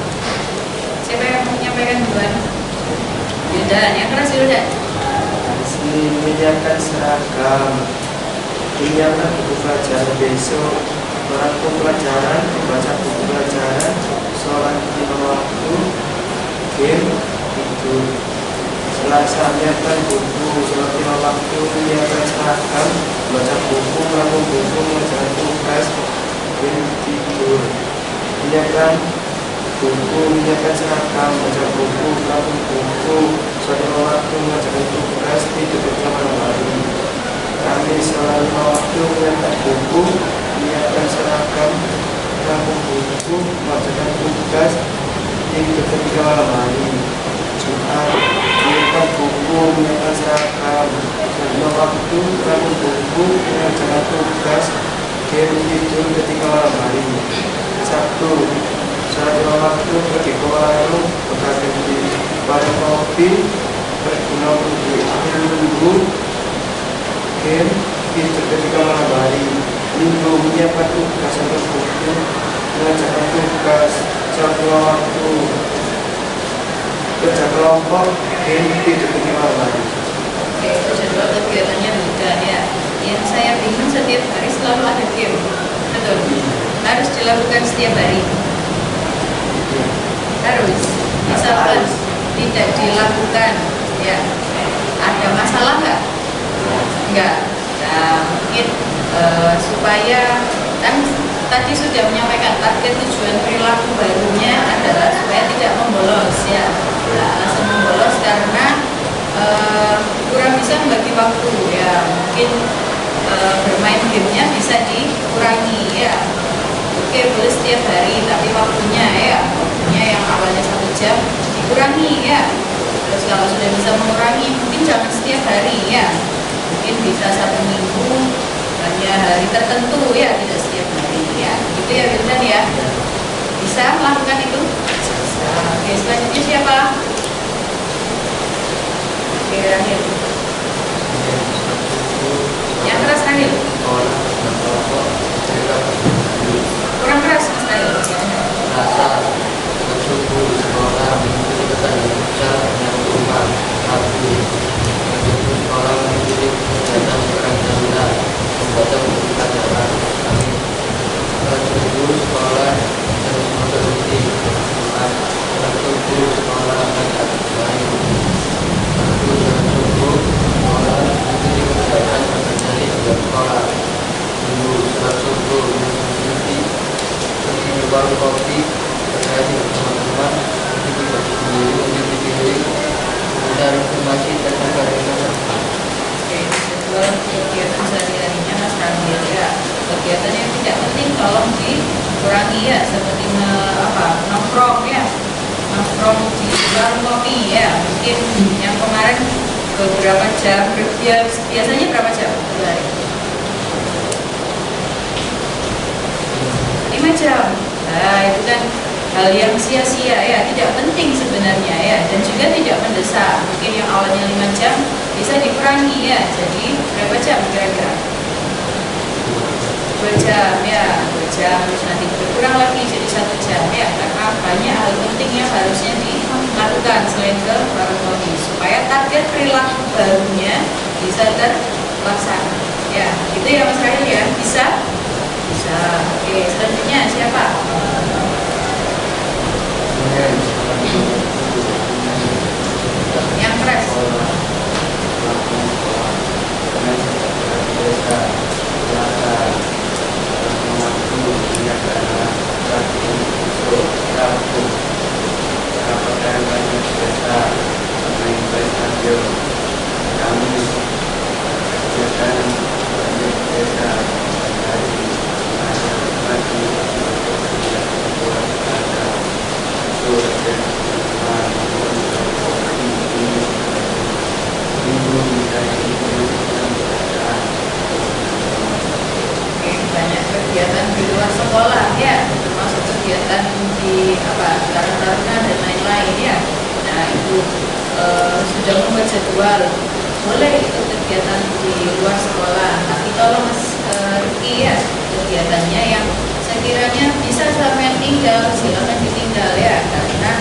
Siapa yang mau menyampaikan duluan? Yudan, yang keras Yudan. Menyiapkan seragam, menyiapkan buku pelajaran besok, merangkum pelajaran, membaca buku pelajaran, sholat lima waktu, game, tidur. Selasa menyiapkan buku, sholat lima waktu, menyiapkan seragam, membaca buku, merangkum buku, mengerjakan tugas, game, tidur. Menyiapkan buku, menyiapkan seragam, baca buku, merangkum buku, sholat lima waktu, mengerjakan tugas, tidur bersama hari. Kami sholat lima waktu, menyiapkan buku, menyiapkan seragam, merangkum buku, mengerjakan tugas, tidur ketika malam hari. Jumat menyiapkan buku, menyiapkan seragam, sholat lima waktu, merangkum buku, mengerjakan tugas, game, tidur ketika malam hari. Sabtu sholat lima waktu, pergi ke warung, bekerja di warung kopi, kopi berguna untuk ilmu game tidur ketika malam hari. Minggu menyiapkan tugas untuk buku, mengerjakan tugas, jadwal waktu, kerja kelompok, game tidur ketika malam hari. Oke, jadwal kegiatannya beda ya. Yang saya bingung setiap hari selalu ada game, betul? Harus dilakukan setiap hari. Harus. Misalkan tidak dilakukan, ya ada masalah nggak? Enggak. Nah, mungkin supaya kan tadi sudah menyampaikan target tujuan perilaku barunya adalah supaya tidak membolos ya. Nah, alasan membolos karena kurang bisa membagi waktu ya, mungkin bermain gamenya bisa dikurangi ya. Oke, boleh setiap hari tapi waktunya yang awalnya 1 jam dikurangi ya. Terus kalau sudah bisa mengurangi mungkin jangan setiap hari ya, mungkin bisa 1 minggu hanya hari tertentu ya, tidak setiap hari ya. Itu ya Wildan ya, bisa melakukan itu. Bisa. Oke, selanjutnya siapa? Oke, Rahil. Yang keras Rahil. Kurang keras Mas Rahil. Rasa bersyukur sekolah mengikuti kegiatan futsal dan rumah Rabu mengikuti sekolah mengikuti kegiatan karantina membaca buku pelajaran kami bersyukur sekolah terus memproduksi bersyukur sekolah mengajak lain bersyukur sekolah mengikuti kegiatan berkerja di sekolah bersyukur mengikuti di warung kopi berkreasi bersama-sama mengikuti baju sendiri mengikuti piring mencari informasi tentang keadaan. Oke, jadwal kegiatan sehari-harinya Mas Rahil ya. Kegiatan yang tidak penting tolong dikurangi ya, seperti nongkrong ya, nongkrong di warung kopi ya. Mungkin yang kemarin beberapa jam, biasanya berapa jam per hari? 5 jam. Nah, itu kan hal yang sia-sia ya, tidak penting sebenarnya ya, dan juga tidak mendesak. Mungkin yang awalnya 5 jam bisa dikurangi ya, jadi berapa jam kira-kira? 2 jam ya, 2 jam, terus nanti berkurang lagi jadi 1 jam ya, karena banyak hal penting yang harusnya dilakukan selain ke warung kopi, supaya target perilaku barunya bisa terlaksana ya. Gitu ya Mas Rahil ya, bisa? Bisa. Oke, selanjutnya siapa? Yang keras. Banyak kegiatan di luar sekolah ya, termasuk kegiatan di taruna dan lain-lain ya. Nah itu sudah membuat jadwal, boleh itu kegiatan di luar sekolah, tapi tolong Mas Riki ya, kegiatannya yang sekiranya bisa sampai tinggal, silakan ditinggal ya, karena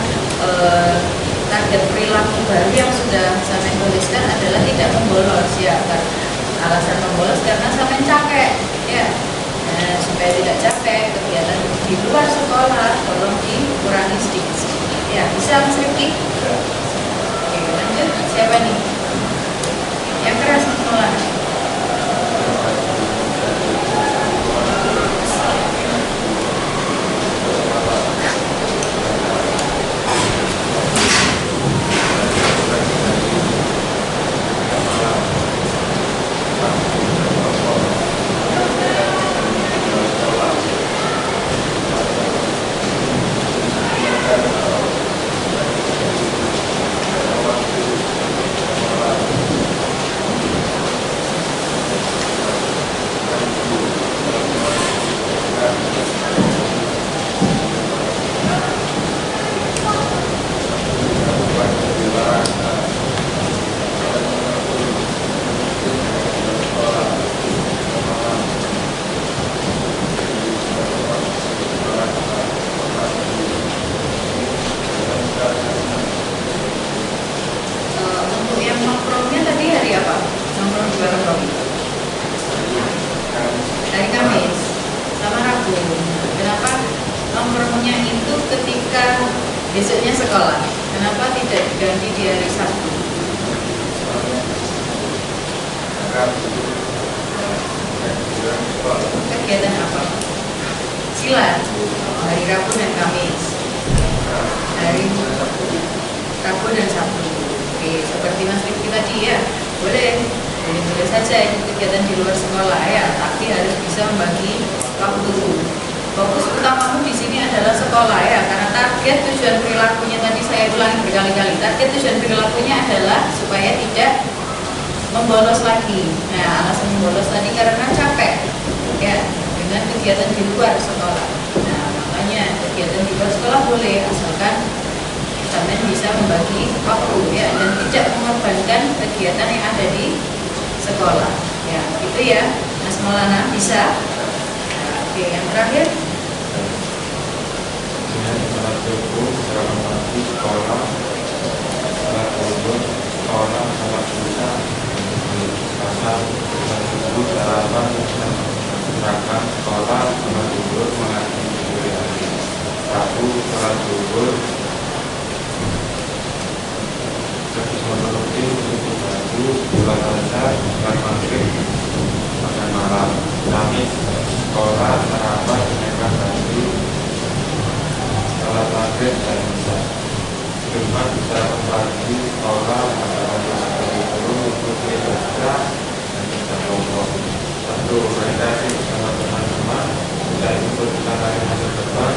target perilaku baru yang sudah sampai tuliskan adalah tidak membolos ya. Alasan membolos karena sampai capek ya. Nah, supaya tidak capek, kegiatan di luar sekolah tolong dikurangi sedikit-sedikit ya. Bisa Mas Rifki? Oke, lanjut. Siapa nih? Yang keras sekolah. warung kopi? Hari Kamis sama Rabu. Kenapa nongkrongnya itu ketika besoknya sekolah? Kenapa tidak diganti di hari Sabtu? Kegiatan apa? Silat. Hari Rabu dan Kamis. Hari Rabu dan Sabtu. Oke, seperti Mas Rifki tadi ya, boleh saja ikut kegiatan di luar sekolah ya, tapi harus bisa membagi waktu. Fokus utamamu di sini adalah sekolah ya, karena target tujuan perilakunya tadi saya ulangi berkali-kali. Target tujuan perilakunya adalah supaya tidak membolos lagi. Nah, alasan membolos tadi karena capek ya dengan kegiatan di luar sekolah. Nah, makanya kegiatan di luar sekolah boleh asalkan sampai bisa membagi waktu ya dan tidak mengorbankan kegiatan yang ada di sekolah. Ya, gitu ya. Mas Maulana bisa. Nah, oke, yang terakhir. Salat subuh, salat pagi, sekolah, salat zuhur, sekolah, salat isya, asar, salat subuh, sarapan, makan, sekolah, salat zuhur, mengaji sore hari. Rabu, salat zuhur, habis menuruti, cuci baju, sholat asar, sholat maghrib, makan malam. Kamis, sekolah, sarapan, menyekat baju, sholat maghrib dan isya. Jumat, sarapan pagi, sekolah, makan guru, ikuti baca, dan bisa kelompok. Sabtu, orientasi bersama teman-teman, bisa ikut tantangan masa depan,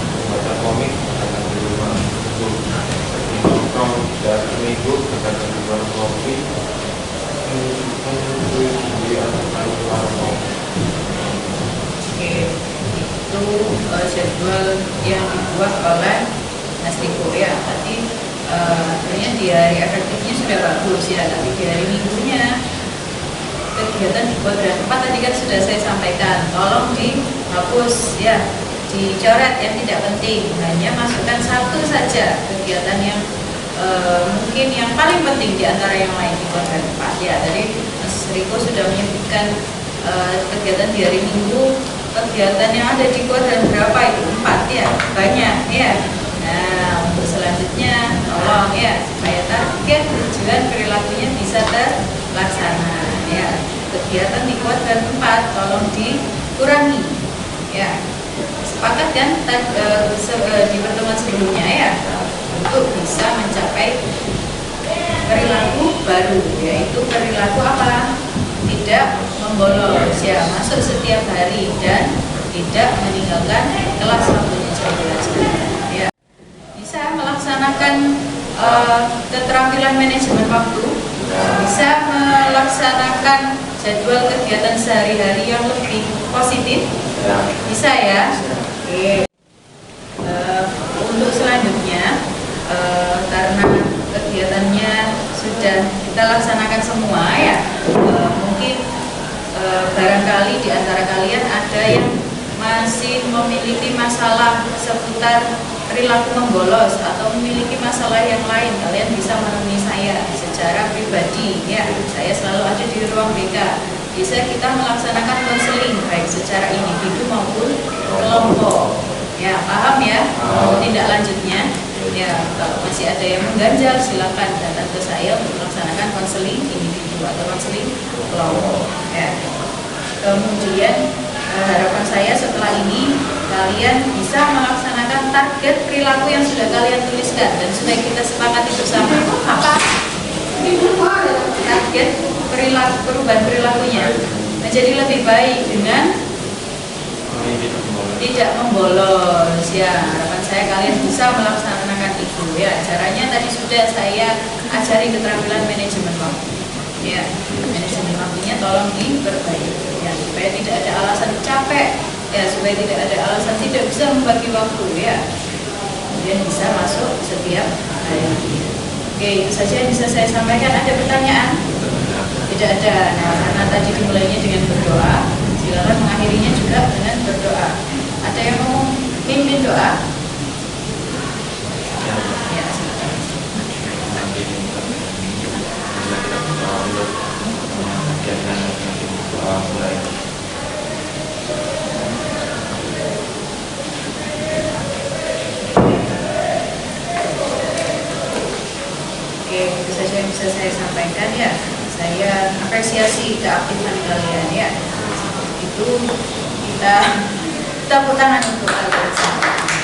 membaca komik, akan di rumah. Pergi nongkrong dari seminggu, akan di warung kopi, menyusui diri atau kali warung kopi. Oke, itu jadwal yang dibuat oleh Mas Riko ya. Tadi sebenarnya di hari efektifnya sudah bagus ya, tapi di hari minggunya kegiatan di kuadran 4 tadi kan sudah saya sampaikan. Tolong dihapus ya, dicoret yang tidak penting. Hanya masukkan satu saja kegiatan yang mungkin yang paling penting di antara yang lain di kuadran 4 ya. Tadi Mas Riko sudah menyebutkan kegiatan di hari Minggu. Kegiatan yang ada di kuadran berapa itu? 4 ya, banyak ya. Nah, untuk selanjutnya tolong ya supaya target tujuan perilakunya bisa terlaksana ya. Kegiatan di kuadran 4 tolong dikurangi ya. Sepakat kan di pertemuan sebelumnya ya, untuk bisa mencapai perilaku baru, yaitu perilaku apa? Tidak membolos ya, masuk setiap hari dan tidak meninggalkan kelas waktunya jam belajar ya. Bisa melaksanakan keterampilan manajemen waktu, bisa melaksanakan jadwal kegiatan sehari-hari yang lebih positif, bisa ya. Oke. Untuk selanjutnya karena kegiatannya sudah kita laksanakan semua ya, mungkin barangkali di antara kalian ada yang masih memiliki masalah seputar perilaku membolos atau memiliki masalah yang lain, kalian bisa menemui saya secara pribadi ya. Saya selalu ada di ruang BK. Bisa kita melaksanakan konseling baik secara individu maupun kelompok. Ya, paham ya? Tindak lanjutnya. Ya, kalau masih ada yang mengganjal silakan datang ke saya untuk melaksanakan konseling individu atau konseling kelompok. Ya. Kemudian harapan saya setelah ini kalian bisa melaksanakan target perilaku yang sudah kalian tuliskan dan sudah kita sepakati bersama. Apa? Target perilaku, perubahan perilakunya menjadi lebih baik dengan tidak membolos ya. Harapan saya kalian bisa melaksanakan itu ya. Caranya tadi sudah saya ajari keterampilan manajemen waktu ya. Manajemen waktunya tolong diperbaiki ya, supaya tidak ada alasan capek ya, supaya tidak ada alasan tidak bisa membagi waktu ya, kemudian bisa masuk setiap hari. Oke, itu saja yang bisa saya sampaikan. Ada pertanyaan? Tidak ada. Nah, karena tadi dimulainya dengan berdoa, silakan mengakhirinya juga dengan berdoa. Ada yang mau mimpin doa? Ya, silakan. itu saja yang bisa saya sampaikan ya. Saya apresiasi keaktifan kalian ya. Itu kita tepuk tangan untuk kalian semua.